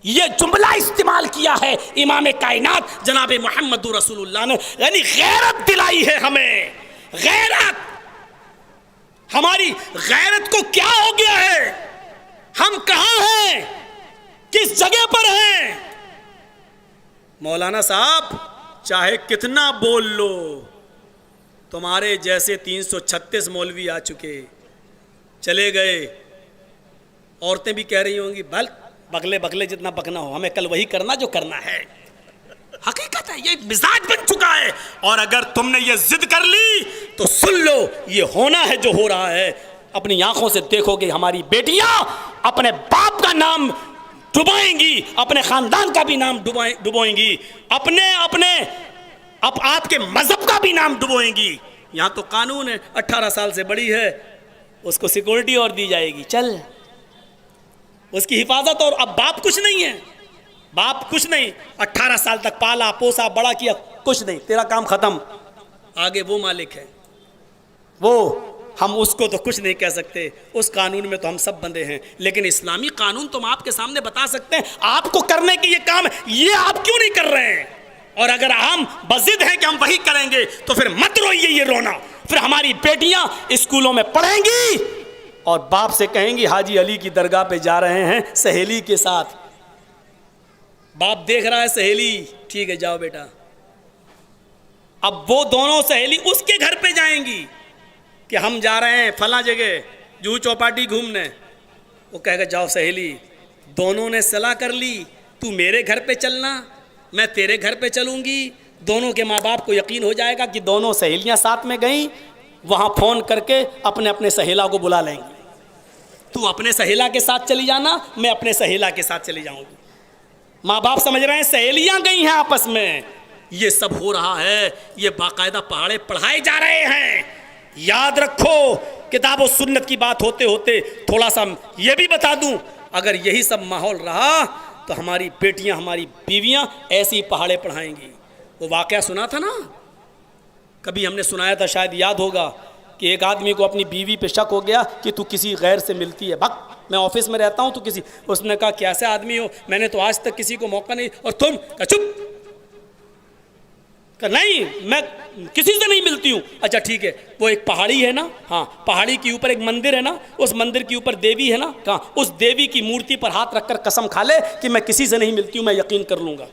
یہ جملہ استعمال کیا ہے امام کائنات جناب محمد رسول اللہ نے، یعنی غیرت دلائی ہے ہمیں۔ غیرت، ہماری غیرت کو کیا ہو گیا ہے؟ ہم کہاں ہیں؟ کس جگہ پر ہیں؟ مولانا صاحب چاہے کتنا بول لو، تمہارے جیسے 336 مولوی آ چکے، چلے گئے، عورتیں بھی کہہ رہی ہوں گی بل بغلے بغلے جتنا بکنا ہو، ہمیں کل وہی کرنا جو کرنا ہے۔ حقیقت ہے، یہ مزاج بن چکا ہے، اور اگر تم نے یہ ضد کر لی تو سن لو، یہ ہونا ہے جو ہو رہا ہے۔ اپنی آنکھوں سے دیکھو گے ہماری بیٹیاں اپنے باپ کا نام ڈبوئیں گی، اپنے خاندان کا بھی نام ڈبوئیں گی، آپ کے مذہب کا بھی نام ڈبوئیں گی۔ یہاں تو قانون ہے، 18 سال سے بڑی ہے اس کو سیکورٹی اور دی جائے گی، چل اس کی حفاظت، اور اب باپ کچھ نہیں ہے، باپ کچھ نہیں، 18 سال تک پالا پوسا بڑا کیا، کچھ نہیں، تیرا کام ختم، آگے وہ مالک ہے، وہ ہم اس کو تو کچھ نہیں کہہ سکتے، اس قانون میں تو ہم سب بندے ہیں، لیکن اسلامی قانون تو ہم آپ کے سامنے بتا سکتے ہیں، آپ کو کرنے کی یہ کام ہے، یہ آپ کیوں نہیں کر رہے ہیں؟ اور اگر ہم بضد ہیں کہ ہم وہی کریں گے تو پھر مت روئیے یہ رونا، پھر ہماری بیٹیاں اسکولوں میں پڑھیں گی اور باپ سے کہیں گی حاجی علی کی درگاہ پہ جا رہے ہیں سہیلی کے ساتھ، باپ دیکھ رہا ہے سہیلی، ٹھیک ہے جاؤ بیٹا، اب وہ دونوں سہیلی اس کے گھر پہ جائیں گی کہ ہم جا رہے ہیں فلاں جگہ جوہو چوپاٹی گھومنے، وہ کہے گا جاؤ سہیلی، دونوں نے صلاح کر لی، تو میرے گھر پہ چلنا، میں تیرے گھر پہ چلوں گی، دونوں کے ماں باپ کو یقین ہو جائے گا کہ دونوں سہیلیاں ساتھ میں گئیں، وہاں فون کر کے اپنے اپنے سہیلا کو بلا لیں گے، تو اپنے سہیلا کے ساتھ چلی جانا، میں اپنے سہیلا کے ساتھ چلی جاؤں گی، ماں باپ سمجھ رہے ہیں سہیلیاں گئی ہیں آپس میں، یہ سب ہو رہا ہے، یہ باقاعدہ پہاڑے پڑھائے جا رہے ہیں۔ یاد رکھو، کتاب و سنت کی بات ہوتے ہوتے تھوڑا سا یہ بھی بتا دوں، اگر یہی سب ماحول رہا تو ہماری بیٹیاں ہماری بیویاں ایسی پہاڑے پڑھائیں گی۔ وہ واقعہ سنا تھا نا، کبھی ہم نے سنایا تھا، شاید یاد ہوگا، کہ ایک آدمی کو اپنی بیوی پہ شک ہو گیا کہ تو کسی غیر سے ملتی ہے، بھگ میں آفس میں رہتا ہوں تو کسی، اس نے کہا کیسے آدمی ہو، میں نے تو آج تک کسی کو موقع نہیں، اور تم، کہا چپ، کہ نہیں میں کسی سے نہیں ملتی ہوں، اچھا ٹھیک ہے، وہ ایک پہاڑی ہے نا، ہاں پہاڑی کے اوپر ایک مندر ہے نا، اس مندر کے اوپر دیوی ہے نا، کہاں اس دیوی کی مورتی پر ہاتھ رکھ کر قسم کھا لے کہ میں کسی سے نہیں ملتی ہوں، میں یقین کر لوں گا۔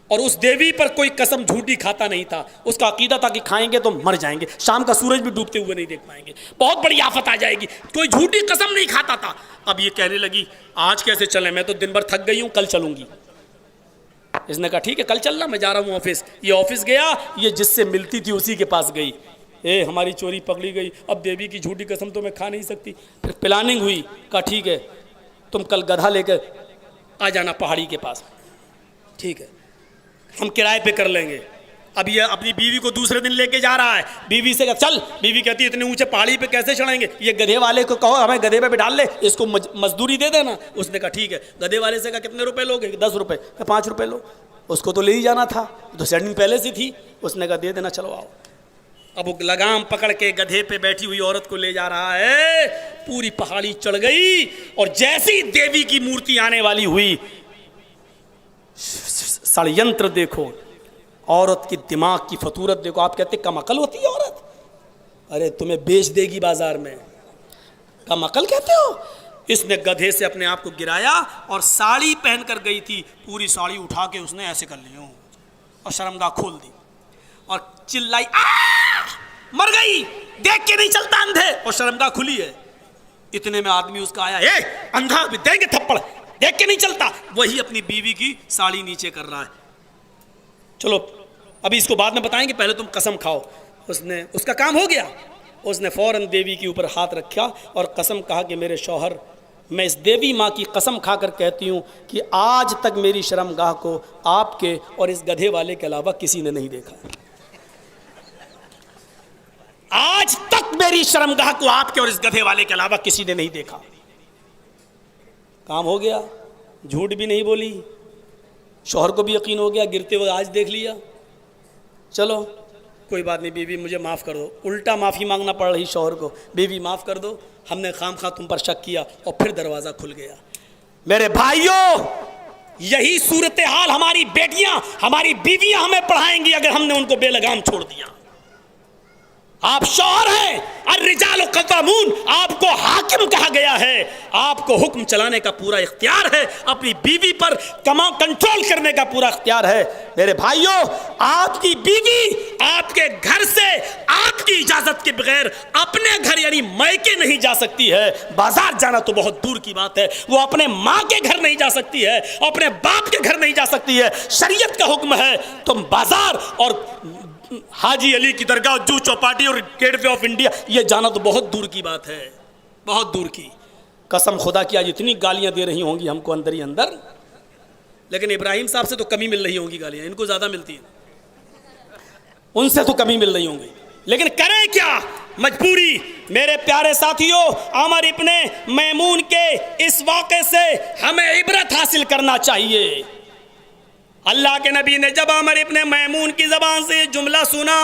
اور اس دیوی پر کوئی قسم جھوٹی کھاتا نہیں تھا، اس کا عقیدہ تھا کہ کھائیں گے تو مر جائیں گے، شام کا سورج بھی ڈوبتے ہوئے نہیں دیکھ پائیں گے، بہت بڑی آفت آ جائے گی، کوئی جھوٹی قسم نہیں کھاتا تھا۔ اب یہ کہنے لگی آج کیسے چلیں، میں تو دن بھر تھک گئی ہوں، کل چلوں گی۔ اس نے کہا ٹھیک ہے کل چلنا، میں جا رہا ہوں آفس۔ یہ آفس گیا، یہ جس سے ملتی تھی اسی کے پاس گئی، ہماری چوری پکڑی گئی، اب دیوی کی جھوٹی قسم تو میں کھا نہیں سکتی۔ پھر پلاننگ ہوئی، کہا ٹھیک ہے تم کل گدھا لے کر آ جانا پہاڑی کے پاس، ٹھیک ہے ہم کرائے پہ کر لیں گے۔ اب یہ اپنی بیوی کو دوسرے دن لے کے جا رہا ہے، بیوی سے کہا چل، بیوی کہتی ہے اتنے اونچے پہاڑی پہ کیسے چڑھیں گے، یہ گدھے والے کو کہو ہمیں گدھے پہ بٹھا لے، اس کو مزدوری دے دینا۔ اس نے کہا ٹھیک ہے، گدھے والے سے کہا کتنے روپے لوگے، 10 روپے، 5 روپے لو، اس کو تو لے ہی جانا تھا، تو سیٹنگ پہلے سے تھی، اس نے کہا دے دینا، چلو آؤ۔ اب وہ لگام پکڑ کے گدھے پہ بیٹھی ہوئی عورت کو لے جا رہا ہے، پوری پہاڑی چڑھ گئی، اور جیسی دیوی کی مورتی آنے والی ہوئی، ષڑینتر دیکھو، عورت کی دماغ کی فطورت دیکھو، آپ کہتے کم عقل ہوتی ہے عورت، ارے تمہیں بیچ دے گی بازار میں، کم عقل کہتے ہو۔ اس نے گدھے سے اپنے آپ کو گرایا، اور ساڑی پہن کر گئی تھی، پوری ساڑی اٹھا کے اس نے ایسے کر لی اور شرمگاہ کھول دی، اور چلائی مر گئی، دیکھ کے نہیں چلتا اندھے، اور شرمگاہ کھلی ہے۔ اتنے میں آدمی اس کا آیا، اندھا بھی دیں گے تھپڑ، دیکھ کے نہیں چلتا، وہی اپنی بیوی کی ساڑی نیچے کر رہا ہے۔ چلو ابھی اس کو بعد میں بتائیں گے، پہلے تم قسم کھاؤ۔ اس کا کام ہو گیا، اس نے فوراً دیوی کے اوپر ہاتھ رکھا اور قسم کہا کہ میرے شوہر، میں اس دیوی ماں کی قسم کھا کر کہتی ہوں کہ آج تک میری شرمگاہ کو آپ کے اور اس گدھے والے کے علاوہ کسی نے نہیں دیکھا، آج تک میری شرمگاہ کو آپ کے اور اس گدھے والے کے علاوہ کسی نے نہیں دیکھا۔ کام ہو گیا، جھوٹ بھی نہیں بولی، شوہر کو بھی یقین ہو گیا، گرتے ہوئے آج دیکھ لیا۔ چلو کوئی بات نہیں بیوی مجھے معاف کر دو، الٹا معافی مانگنا پڑ رہی شوہر کو، بیوی معاف کر دو، ہم نے خام خواہ تم پر شک کیا، اور پھر دروازہ کھل گیا۔ میرے بھائیوں، یہی صورتحال ہماری بیٹیاں، ہماری بیویاں ہمیں پڑھائیں گی اگر ہم نے ان کو بے لگام چھوڑ دیا۔ آپ شوہر ہیں، الرجال قوامون، آپ کو حاکم کہا گیا ہے، آپ کو حکم چلانے کا پورا اختیار ہے، اپنی بیوی پر کنٹرول کرنے کا پورا اختیار ہے۔ میرے بھائیوں، آپ کی بیوی آپ کے گھر سے آپ کی اجازت کے بغیر اپنے گھر یعنی میکے نہیں جا سکتی ہے، بازار جانا تو بہت دور کی بات ہے، وہ اپنے ماں کے گھر نہیں جا سکتی ہے، اپنے باپ کے گھر نہیں جا سکتی ہے۔ شریعت کا حکم ہے تم بازار اور حاجی علی کی درگاہ، جو چوپاٹی اور گیٹ وے آف انڈیا، یہ جانا تو بہت دور کی بات ہے، بہت دور کی۔ قسم خدا کی آج اتنی گالیاں دے رہی ہوں گی ہم کو اندر ہی اندر، لیکن ابراہیم صاحب سے تو کمی مل رہی ہوں گی گالیاں، ان کو زیادہ ملتی ہیں، ان سے تو کمی مل رہی ہوں گی، لیکن کریں کیا، مجبوری۔ میرے پیارے ساتھیوں، عمر ابن میمون کے اس واقعے سے ہمیں عبرت حاصل کرنا چاہیے۔ اللہ کے نبی نے جب عمر ابن میمون کی زبان سے جملہ سنا،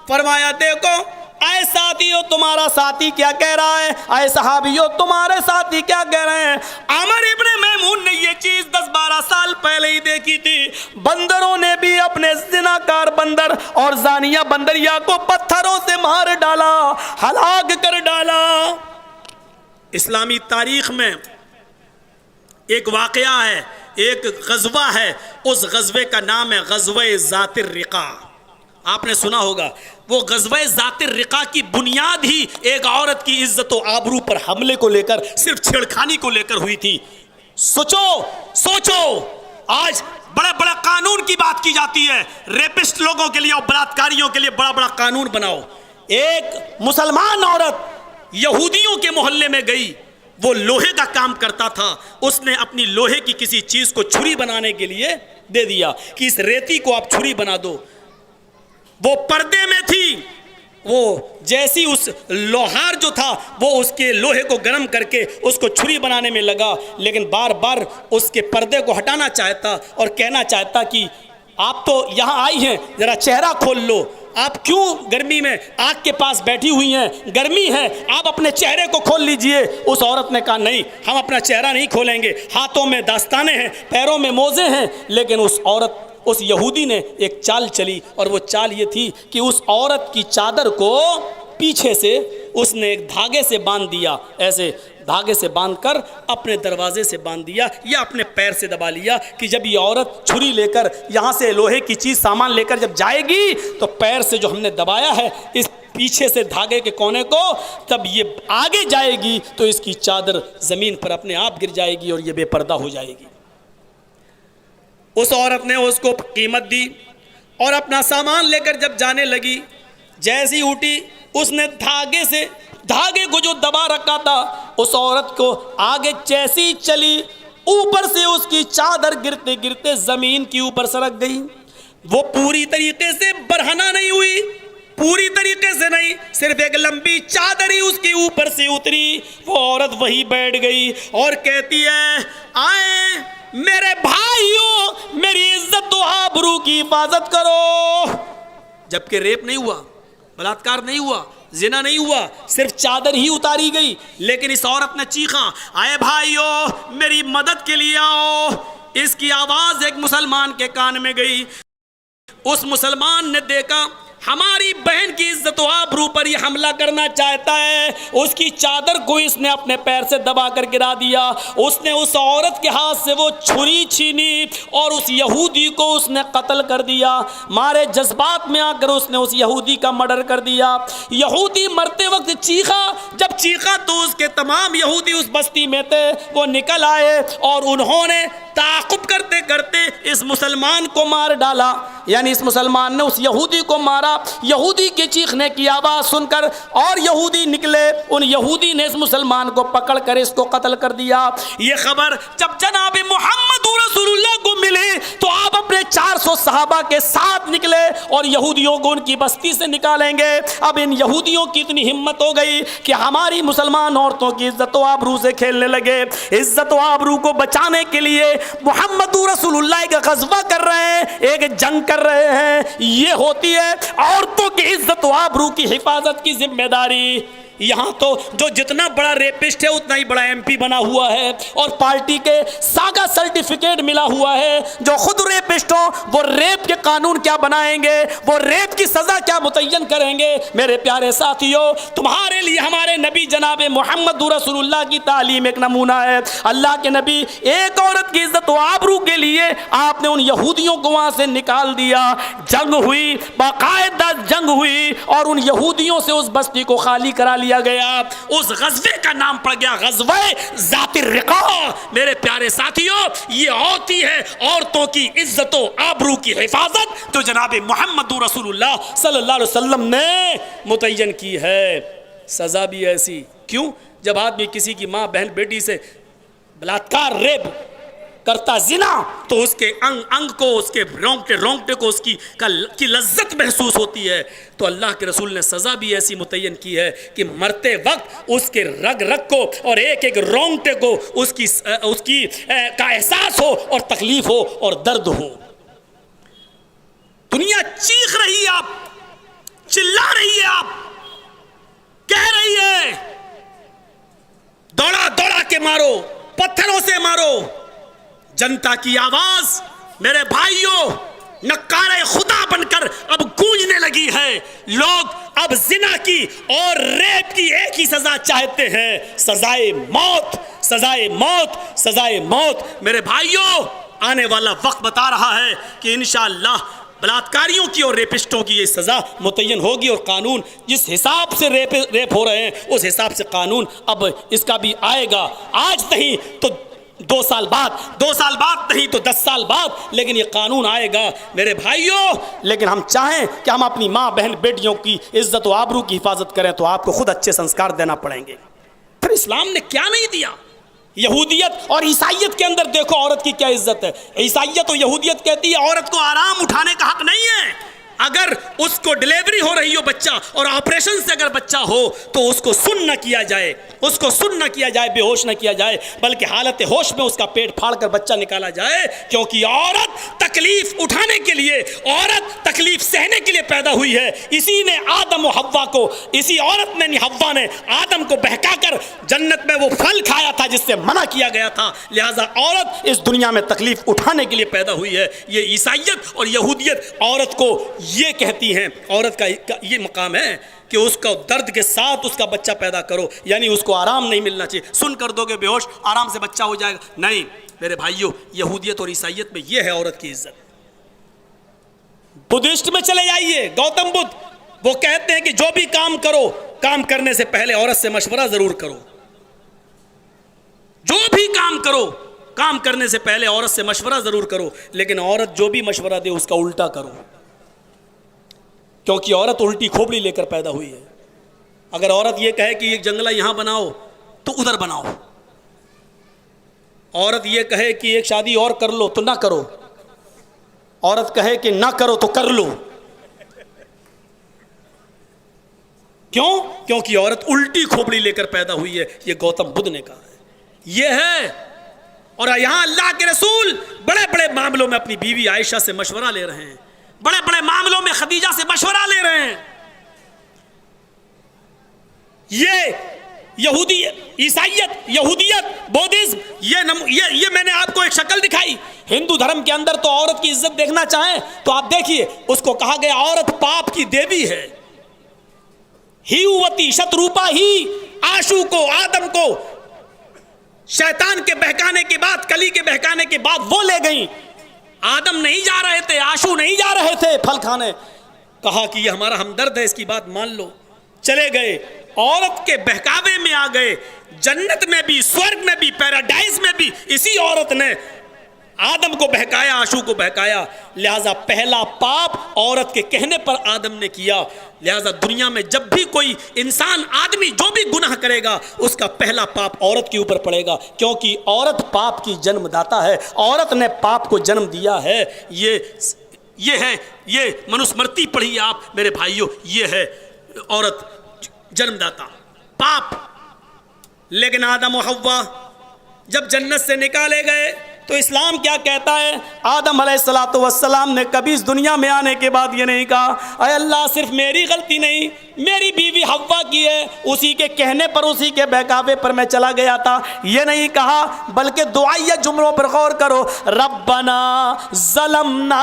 فرمایا دیکھو اے ساتھیو تمہارا ساتھی کیا کہہ رہا ہے، اے صحابیو تمہارے ساتھی کیا کہہ رہے ہیں۔ عمر ابن میمون نے یہ چیز 10-12 سال پہلے ہی دیکھی تھی، بندروں نے بھی اپنے زناکار بندر اور زانیہ بندریا کو پتھروں سے مار ڈالا، ہلاک کر ڈالا۔ اسلامی تاریخ میں ایک واقعہ ہے، ایک غزوہ ہے، اس غزوے کا نام ہے غزوہ ذات الرقاع۔ آپ نے سنا ہوگا، وہ غزوہ ذات الرقاع کی بنیاد ہی ایک عورت کی عزت و آبرو پر حملے کو لے کر، صرف چھیڑخانی کو لے کر ہوئی تھی۔ سوچو آج بڑا بڑا قانون کی بات کی جاتی ہے، ریپسٹ لوگوں کے لیے اور بلاತ್ಕಾریوں کے لیے بڑا بڑا قانون بناؤ۔ ایک مسلمان عورت یہودیوں کے محلے میں گئی، وہ لوہے کا کام کرتا تھا، اس نے اپنی لوہے کی کسی چیز کو چھری بنانے کے لیے دے دیا کہ اس ریتی کو آپ چھری بنا دو۔ وہ پردے میں تھی، وہ جیسی اس لوہار جو تھا وہ اس کے لوہے کو گرم کر کے اس کو چھری بنانے میں لگا، لیکن بار بار اس کے پردے کو ہٹانا چاہتا اور کہنا چاہتا کہ آپ تو یہاں آئی ہیں، ذرا چہرہ کھول لو، آپ کیوں گرمی میں آگ کے پاس بیٹھی ہوئی ہیں، گرمی ہے، آپ اپنے چہرے کو کھول لیجئے۔ اس عورت نے کہا نہیں، ہم اپنا چہرہ نہیں کھولیں گے، ہاتھوں میں داستانے ہیں، پیروں میں موزے ہیں۔ لیکن اس یہودی نے ایک چال چلی، اور وہ چال یہ تھی کہ اس عورت کی چادر کو پیچھے سے اس نے ایک دھاگے سے باندھ دیا، ایسے دھاگے سے باندھ کر اپنے دروازے سے باندھ دیا یا اپنے پیر سے دبا لیا کہ جب یہ عورت چھری لے کر یہاں سے لوہے کی چیز سامان لے کر جب جائے گی تو پیر سے جو ہم نے دبایا ہے اس پیچھے سے دھاگے کے کونے کو، تب یہ آگے جائے گی تو اس کی چادر زمین پر اپنے آپ گر جائے گی اور یہ بے پردہ ہو جائے گی۔ اس عورت نے اس کو قیمت دی اور اپنا سامان لے کر جب جانے لگی، جیسی اٹھی اس نے دھاگے کو جو دبا رکھا تھا، اس عورت کو آگے جیسی چلی، اوپر سے اس کی چادر گرتے گرتے زمین کی اوپر سرک گئی۔ وہ پوری طریقے سے برہنہ نہیں ہوئی، پوری طریقے سے نہیں، صرف ایک لمبی چادر ہی اس کے اوپر سے اتری۔ وہ عورت وہی بیٹھ گئی اور کہتی ہے آئے میرے بھائیوں، میری عزت و آبرو کی حفاظت کرو۔ جبکہ ریپ نہیں ہوا، بلاತ್کار نہیں ہوا، زنا نہیں ہوا، صرف چادر ہی اتاری گئی، لیکن اس عورت نے چیخا اے بھائیو میری مدد کے لیے آؤ۔ اس کی آواز ایک مسلمان کے کان میں گئی، اس مسلمان نے دیکھا ہماری بہن کی عزت و آبرو پر یہ حملہ کرنا چاہتا ہے، اس کی چادر کو اس نے اپنے پیر سے دبا کر گرا دیا۔ اس نے اس عورت کے ہاتھ سے وہ چھری چھینی اور اس یہودی کو اس نے قتل کر دیا۔ مارے جذبات میں آ کر اس نے اس یہودی کا مرڈر کر دیا۔ یہودی مرتے وقت چیخا، جب چیخا تو اس کے تمام یہودی اس بستی میں تھے وہ نکل آئے اور انہوں نے تعاقب کرتے کرتے اس مسلمان کو مار ڈالا، یعنی اس مسلمان نے اس یہودی کو مارا۔ یہودی کے چیخنے کی آواز سن کر اور یہودی نکلے، ان یہودی نے اس مسلمان کو پکڑ کر اس کو قتل کر دیا۔ یہ خبر جب جناب محمد رسول اللہ کو ملی تو آپ اپنے 400 صحابہ کے ساتھ نکلے اور یہودیوں کو ان کی بستی سے نکالیں گے۔ اب ان یہودیوں کی اتنی ہمت ہو گئی کہ ہماری مسلمان عورتوں کی عزت و آبرو سے کھیلنے لگے۔ عزت و آبرو کو بچانے کے لیے محمد رسول اللہ ایک غزوہ کر رہے ہیں، ایک جنگ کر رہے ہیں۔ یہ ہوتی ہے عورتوں کی عزت و آبرو کی حفاظت کی ذمہ داری۔ یہاں تو جو جتنا بڑا ریپسٹ ہے اتنا ہی بڑا ایم پی بنا ہوا ہے اور پارٹی کے ساگا سرٹیفکیٹ ملا ہوا ہے۔ جو خود ریپسٹ ہوں وہ ریپ کے قانون کیا بنائیں گے، وہ ریپ کی سزا کیا متعین کریں گے۔ میرے پیارے ساتھیو، تمہارے لیے ہمارے نبی جناب محمد رسول اللہ کی تعلیم ایک نمونہ ہے۔ اللہ کے نبی ایک عورت کی عزت و آبرو کے لیے آپ نے ان یہودیوں کو وہاں سے نکال دیا۔ جنگ ہوئی، باقاعدہ جنگ ہوئی اور ان یہودیوں سے اس بستی کو خالی کرا لیا گیا۔ اس غزوے کا نام پڑ گیا غزوہ ذات الرقاع۔ میرے پیارے ساتھیوں، یہ ہوتی ہے عورتوں کی عزت و آبرو کی حفاظت جو جناب محمد رسول اللہ صلی اللہ علیہ وسلم نے متعین کی ہے۔ سزا بھی ایسی، کیوں؟ جب آدمی کسی کی ماں بہن بیٹی سے بلاತ್ಕಾರ ریپ کرتا زنا تو اس کے انگ انگ کو، اس کے رونگٹے کو اس کی لذت محسوس ہوتی ہے۔ تو اللہ کے رسول نے سزا بھی ایسی متعین کی ہے کہ مرتے وقت اس کے رگ رگ کو اور ایک ایک رونگٹے کو اس کی کا احساس ہو اور تکلیف ہو اور درد ہو۔ دنیا چیخ رہی ہے، آپ چلا رہی ہے، آپ کہہ رہی ہے دوڑا دوڑا کے مارو، پتھروں سے مارو۔ جنتا کی آواز میرے بھائیوں نقارہ خدا بن کر اب گونجنے لگی ہے۔ لوگ اب زنا کی اور ریپ کی ایک ہی سزا چاہتے ہیں، سزائے موت، سزائے موت، سزائے موت۔ میرے بھائیوں، آنے والا وقت بتا رہا ہے کہ انشاءاللہ بلاತ್ಕಾریوں کی اور ریپسٹوں کی یہ سزا متعین ہوگی، اور قانون جس حساب سے ریپ ہو رہے ہیں اس حساب سے قانون اب اس کا بھی آئے گا۔ آج نہیں تو 2 سال بعد، 2 سال بعد نہیں تو 10 سال بعد، لیکن یہ قانون آئے گا میرے بھائیوں۔ لیکن ہم چاہیں کہ ہم اپنی ماں بہن بیٹیوں کی عزت و آبرو کی حفاظت کریں تو آپ کو خود اچھے سنسکار دینا پڑیں گے۔ پھر اسلام نے کیا نہیں دیا؟ یہودیت اور عیسائیت کے اندر دیکھو عورت کی کیا عزت ہے۔ عیسائیت اور یہودیت کہتی ہے عورت کو آرام اٹھانے کا حق نہیں ہے۔ اگر اس کو ڈلیوری ہو رہی ہو بچہ اور آپریشن سے اگر بچہ ہو تو اس کو سن نہ کیا جائے، اس کو سن نہ کیا جائے، بے ہوش نہ کیا جائے، بلکہ حالت ہوش میں اس کا پیٹ پھاڑ کر بچہ نکالا جائے، کیونکہ عورت تکلیف اٹھانے کے لیے، عورت تکلیف سہنے کے لیے پیدا ہوئی ہے۔ اسی نے آدم و حوا کو، اسی عورت نے حوا نے آدم کو بہکا کر جنت میں وہ پھل کھایا تھا جس سے منع کیا گیا تھا، لہذا عورت اس دنیا میں تکلیف اٹھانے کے لیے پیدا ہوئی ہے۔ یہ عیسائیت اور یہودیت عورت کو یہ کہتی ہیں، عورت کا یہ مقام ہے کہ اس کا درد کے ساتھ اس کا بچہ پیدا کرو، یعنی اس کو آرام نہیں ملنا چاہیے، سن کر دو گے بے ہوش آرام سے بچہ ہو جائے گا، نہیں میرے بھائیوں۔ یہودیت اور عیسائیت میں یہ ہے عورت کی عزت۔ بدھسٹ میں چلے جائیے، گوتم بدھ وہ کہتے ہیں کہ جو بھی کام کرو، کام کرنے سے پہلے عورت سے مشورہ ضرور کرو۔ جو بھی کام کرو، کام کرنے سے پہلے عورت سے مشورہ ضرور کرو، لیکن عورت جو بھی مشورہ دے اس کا الٹا کرو، کیونکہ عورت الٹی کھوپڑی لے کر پیدا ہوئی ہے۔ اگر عورت یہ کہے کہ ایک جنگلہ یہاں بناؤ تو ادھر بناؤ، عورت یہ کہے کہ ایک شادی اور کر لو تو نہ کرو، عورت کہے کہ نہ کرو تو کر لو۔ کیوں؟ کیونکہ عورت الٹی کھوپڑی لے کر پیدا ہوئی ہے، یہ گوتم بدھ نے کہا ہے، یہ ہے۔ اور یہاں اللہ کے رسول بڑے بڑے معاملوں میں اپنی بیوی عائشہ سے مشورہ لے رہے ہیں، بڑے بڑے معاملوں میں خدیجہ سے مشورہ لے رہے ہیں۔ یہ عیسائیت، یہودیت، بودھزم، یہ میں نے آپ کو ایک شکل دکھائی۔ ہندو دھرم کے اندر تو عورت کی عزت دیکھنا چاہیں تو آپ دیکھیے، اس کو کہا گیا عورت پاپ کی دیوی ہے۔ ہیووتی شتروپا ہی، آشو کو، آدم کو شیطان کے بہکانے کے بعد، کلی کے بہکانے کے بعد وہ لے گئیں۔ آدم نہیں جا رہے تھے، آشو نہیں جا رہے تھے پھل کھانے، کہا کہ یہ ہمارا ہمدرد ہے، اس کی بات مان لو، چلے گئے، عورت کے بہکاوے میں آ گئے۔ جنت میں بھی، سورگ میں بھی، پیراڈائز میں بھی اسی عورت نے آدم کو بہکایا، آشو کو بہکایا، لہٰذا پہلا پاپ عورت کے کہنے پر آدم نے کیا. لہٰذا دنیا میں جب بھی کوئی انسان، آدمی جو بھی گناہ کرے گا اس کا پہلا پاپ عورت کے اوپر پڑے گا، کیونکہ عورت پاپ کی جنم داتا ہے، عورت نے پاپ کو جنم دیا ہے. یہ ہے، یہ منوسمرتی پڑھیے آپ میرے بھائیوں، یہ ہے عورت جنم داتا، پاپ. لیکن آدم و حوا جب جنت سے نکالے گئے تو اسلام کیا کہتا ہے؟ آدم علیہ السلام نے کبھی اس دنیا میں آنے کے بعد یہ نہیں کہا اے اللہ صرف میری غلطی نہیں، میری بیوی حوا کی ہے، اسی کے کہنے پر، اسی کے بہکاوے پر میں چلا گیا تھا. یہ نہیں کہا، بلکہ دعائیہ جملوں پر غور کرو. ربنا ظلمنا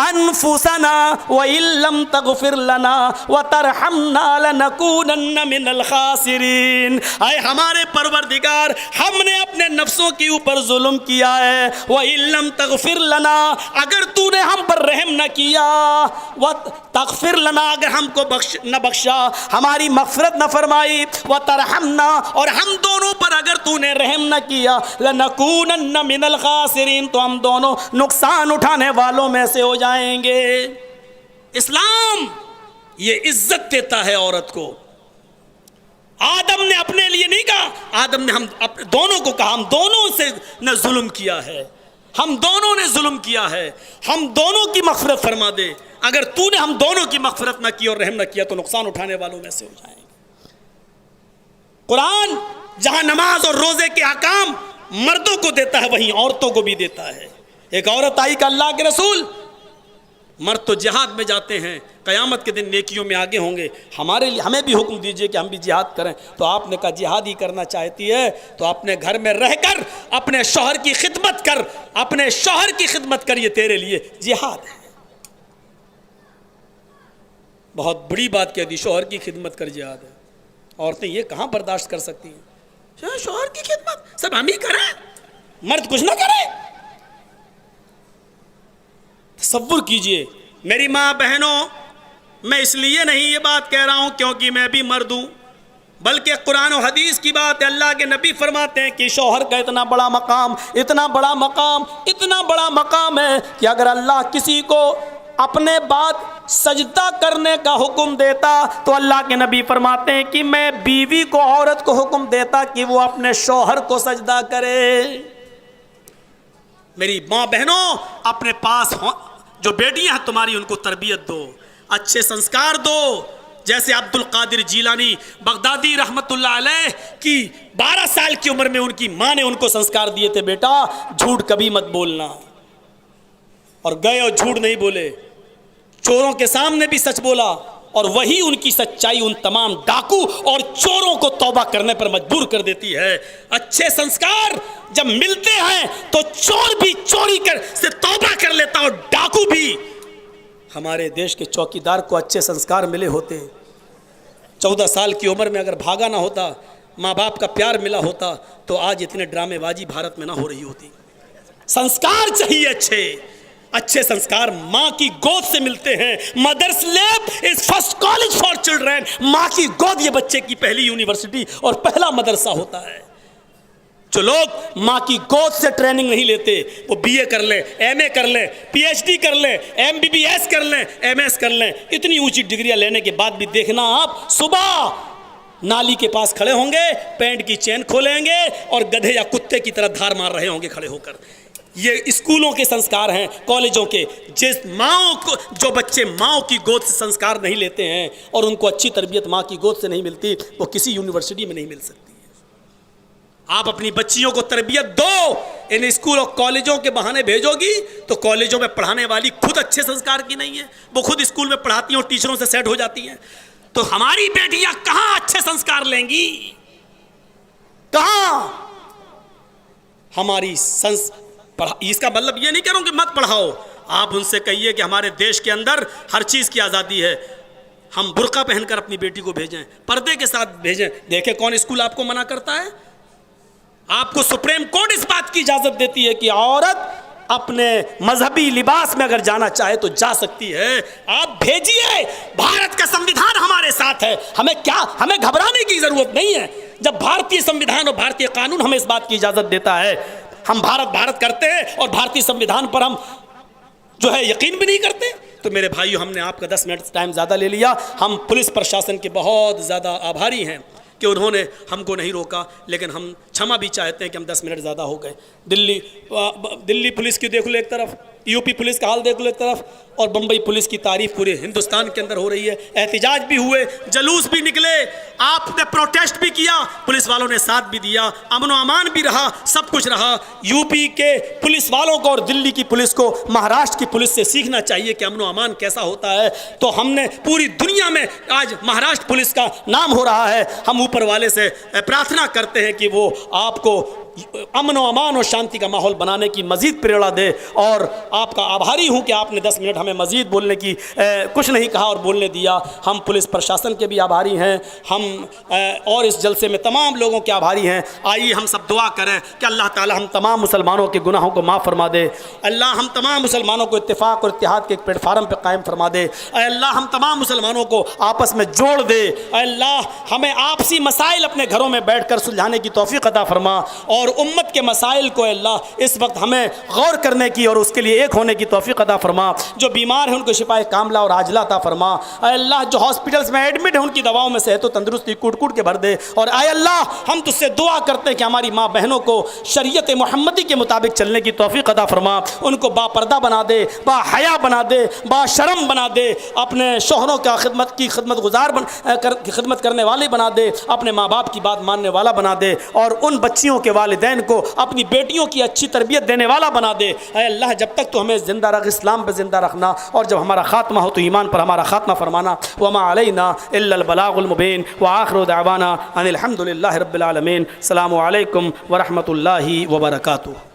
انفسنا وان لم تغفر لنا وترحمنا لنکونن من الخاسرین. اے ہمارے پروردگار، ہم نے اپنے نفسوں کے اوپر ظلم کیا ہے. وَإِن لَمْ تَغْفِرْ لَنَا، اگر تو نے ہم پر رحم نہ کیا، وَتَغْفِرْ لَنَا، اگر ہم کو نہ بخشا، ہماری مغفرت نہ فرمائی، وَتَرْحَمْنَا، اور ہم دونوں پر اگر تو نے رحم نہ کیا، لَنَكُونَنَّ مِنَ الْخَاسِرِينَ، تو ہم دونوں نقصان اٹھانے والوں میں سے ہو جائیں گے. اسلام یہ عزت دیتا ہے عورت کو. آدم نے اپنے لیے نہیں کہا، آدم نے ہم دونوں کو کہا، ہم دونوں سے نے ظلم کیا ہے، ہم دونوں نے ظلم کیا ہے، ہم دونوں کی مغفرت فرما دے. اگر تو نے ہم دونوں کی مغفرت نہ کی اور رحم نہ کیا تو نقصان اٹھانے والوں میں سے ہو جائیں گے. قرآن جہاں نماز اور روزے کے احکام مردوں کو دیتا ہے وہیں عورتوں کو بھی دیتا ہے. ایک عورت آئی کہ اللہ کے رسول، مرد تو جہاد میں جاتے ہیں، قیامت کے دن نیکیوں میں آگے ہوں گے، ہمارے لیے ہمیں بھی حکم دیجئے کہ ہم بھی جہاد کریں. تو آپ نے کہا جہاد ہی کرنا چاہتی ہے تو اپنے گھر میں رہ کر اپنے شوہر کی خدمت کر، اپنے شوہر کی خدمت کر، یہ تیرے لیے جہاد ہے. بہت بڑی بات کہہ دی، شوہر کی خدمت کر جہاد ہے. عورتیں یہ کہاں برداشت کر سکتی ہیں؟ شوہر کی خدمت سب ہم ہی کریں، مرد کچھ نہ کرے. تصور کیجئے میری ماں بہنوں، میں اس لیے نہیں یہ بات کہہ رہا ہوں کیونکہ میں بھی مرد ہوں، بلکہ قرآن و حدیث کی بات ہے. اللہ کے نبی فرماتے ہیں کہ شوہر کا اتنا بڑا مقام، اتنا بڑا مقام، اتنا بڑا مقام ہے کہ اگر اللہ کسی کو اپنے بعد سجدہ کرنے کا حکم دیتا تو اللہ کے نبی فرماتے ہیں کہ میں بیوی کو، عورت کو حکم دیتا کہ وہ اپنے شوہر کو سجدہ کرے. میری ماں بہنوں، اپنے پاس جو بیٹیاں ہیں تمہاری، ان کو تربیت دو، اچھے سنسکار دو. جیسے عبد القادر جیلانی بغدادی رحمت اللہ علیہ کی 12 سال کی عمر میں ان کی ماں نے ان کو سنسکار دیے تھے، بیٹا جھوٹ کبھی مت بولنا. اور گئے اور جھوٹ نہیں بولے، چوروں کے سامنے بھی سچ بولا، اور وہی ان کی سچائی ان تمام ڈاکو اور چوروں کو توبہ کرنے پر مجبور کر دیتی ہے. اچھے سنسکار جب ملتے ہیں تو چور بھی چوری سے توبہ کر لیتا، اور ڈاکو بھی. ہمارے دیش کے چوکیدار کو اچھے سنسکار ملے ہوتے، 14 سال کی عمر میں اگر بھاگا نہ ہوتا، ماں باپ کا پیار ملا ہوتا تو آج اتنے ڈرامے بازی بھارت میں نہ ہو رہی ہوتی. سنسکار چاہیے اچھے سنسکار ماں کی گود سے ملتے ہیں. مدرس lab is first college for children. ماں کی گود یہ بچے کی پہلی یونیورسٹی اور پہلا مدرسہ ہوتا ہے. جو لوگ ماں کی گود سے ٹریننگ نہیں لیتے، وہ بی اے کر لیں، ایم اے کر لیں، پی ایچ ڈی کر لیں، ایم بی بی ایس کر لیں، ایم ایس کر لیں، اتنی اونچی ڈگریاں لینے کے بعد بھی دیکھنا آپ صبح نالی کے پاس کھڑے ہوں گے، پینٹ کی چین کھولیں گے اور گدھے یا کتے کی طرح دھار مار رہے ہوں گے کھڑے ہو کر. یہ اسکولوں کے سنسکار ہیں، کالجوں کے. جو بچے ماں کی گود سے سنسکار نہیں لیتے ہیں اور ان کو اچھی تربیت ماں کی گود سے نہیں ملتی، وہ کسی یونیورسٹی میں نہیں مل سکتی. آپ اپنی بچیوں کو تربیت دو. ان اسکول اور کالجوں کے بہانے بھیجو گی تو کالجوں میں پڑھانے والی خود اچھے سنسکار کی نہیں ہے، وہ خود اسکول میں پڑھاتی ہیں اور ٹیچروں سے سیٹ ہو جاتی ہیں. تو ہماری بیٹیاں کہاں اچھے سنسکار لیں گی؟ کہاں؟ ہماری اس کا مطلب یہ نہیں کہہ رہا ہوں کہ مت پڑھاؤ. آپ ان سے کہیے کہ ہمارے دیش کے اندر ہر چیز کی آزادی ہے، ہم برقع پہن کر اپنی بیٹی کو بھیجیں، پردے کے ساتھ بھیجیں. دیکھیں کون اسکول آپ کو منع کرتا ہے؟ آپ کو سپریم کورٹ اس بات کی اجازت دیتی ہے کہ عورت اپنے مذہبی لباس میں اگر جانا چاہے تو جا سکتی ہے. آپ بھیجیے، بھارت کا سمویدھان ہمارے ساتھ ہے، ہمیں گھبرانے کی ضرورت نہیں ہے. جب بھارتی سمویدھان اور بھارتی قانون ہمیں اس بات کی اجازت دیتا ہے. ہم بھارت کرتے ہیں اور بھارتی سنویدھان پر ہم جو ہے یقین بھی نہیں کرتے. تو میرے بھائیو، ہم نے آپ کا 10 منٹ ٹائم زیادہ لے لیا. ہم پولیس پرشاسن کے بہت زیادہ آبھاری ہیں کہ انہوں نے ہم کو نہیں روکا، لیکن ہم چھما بھی چاہتے ہیں کہ ہم 10 منٹ زیادہ ہو گئے. دلی پولیس کی دیکھ لو ایک طرف، یو پی پولیس کا حال دیکھ لو ایک طرف، اور بمبئی پولیس کی تعریف پورے ہندوستان کے اندر ہو رہی ہے. احتجاج بھی ہوئے، جلوس بھی نکلے، آپ نے پروٹیسٹ بھی کیا، پولیس والوں نے ساتھ بھی دیا، امن و امان بھی رہا، سب کچھ رہا. یو پی کے پولیس والوں کو اور دلی کی پولیس کو مہاراشٹر کی پولیس سے سیکھنا چاہیے کہ امن و امان کیسا ہوتا ہے. تو ہم نے پوری دنیا میں آج مہاراشٹر پولیس کا نام ہو رہا ہے. ہم اوپر والے سے پرارتھنا کرتے ہیں کہ وہ آپ کو امن و امان اور شانتی کا ماحول بنانے کی مزید پریرنا دے. اور آپ کا آبھاری ہوں کہ آپ نے 10 منٹ ہمیں مزید بولنے کی کچھ نہیں کہا اور بولنے دیا. ہم پولیس پرشاسن کے بھی آبھاری ہیں، ہم اور اس جلسے میں تمام لوگوں کے آبھاری ہیں. آئیے ہم سب دعا کریں کہ اللہ تعالی ہم تمام مسلمانوں کے گناہوں کو معاف فرما دے. اللہ ہم تمام مسلمانوں کو اتفاق اور اتحاد کے ایک پلیٹ فارم پہ قائم فرما دے. اے اللہ ہم تمام مسلمانوں کو آپس میں جوڑ دے. اے اللہ ہمیں آپسی مسائل اپنے گھروں میں بیٹھ کر سلجھانے کی توفیق عطا فرما، اور امت کے مسائل کو اے اللہ اس وقت ہمیں غور کرنے کی اور اس کے لیے ایک ہونے کی توفیق عطا فرما. جو بیمار ہیں ان کو شفا کاملہ اور عاجلہ عطا فرما. اے اللہ جو ہاسپٹلز میں ایڈمٹ ہیں ان کی دواؤں میں صحت و تندرستی کوٹ کوٹ کے بھر دے. اور اے اللہ ہم تجھ سے دعا کرتے ہیں کہ ہماری ماں بہنوں کو شریعت محمدی کے مطابق چلنے کی توفیق عطا فرما. ان کو با پردہ بنا دے، با حیا بنا دے، با شرم بنا دے، اپنے شوہروں کا خدمت گزار خدمت کرنے والے بنا دے، اپنے ماں باپ کی بات ماننے والا بنا دے، اور ان بچیوں کے والدین کو اپنی بیٹیوں کی اچھی تربیت دینے والا بنا دے. اے اللہ جب تک تو ہمیں زندہ رکھ، اسلام پہ زندہ رکھنا، اور جب ہمارا خاتمہ ہو تو ایمان پر ہمارا خاتمہ فرمانا. وما علینا الا البلاغ المبین، وآخر دعوانا ان الحمد للہ رب العالمین. السلام علیکم ورحمۃ اللہ وبرکاتہ.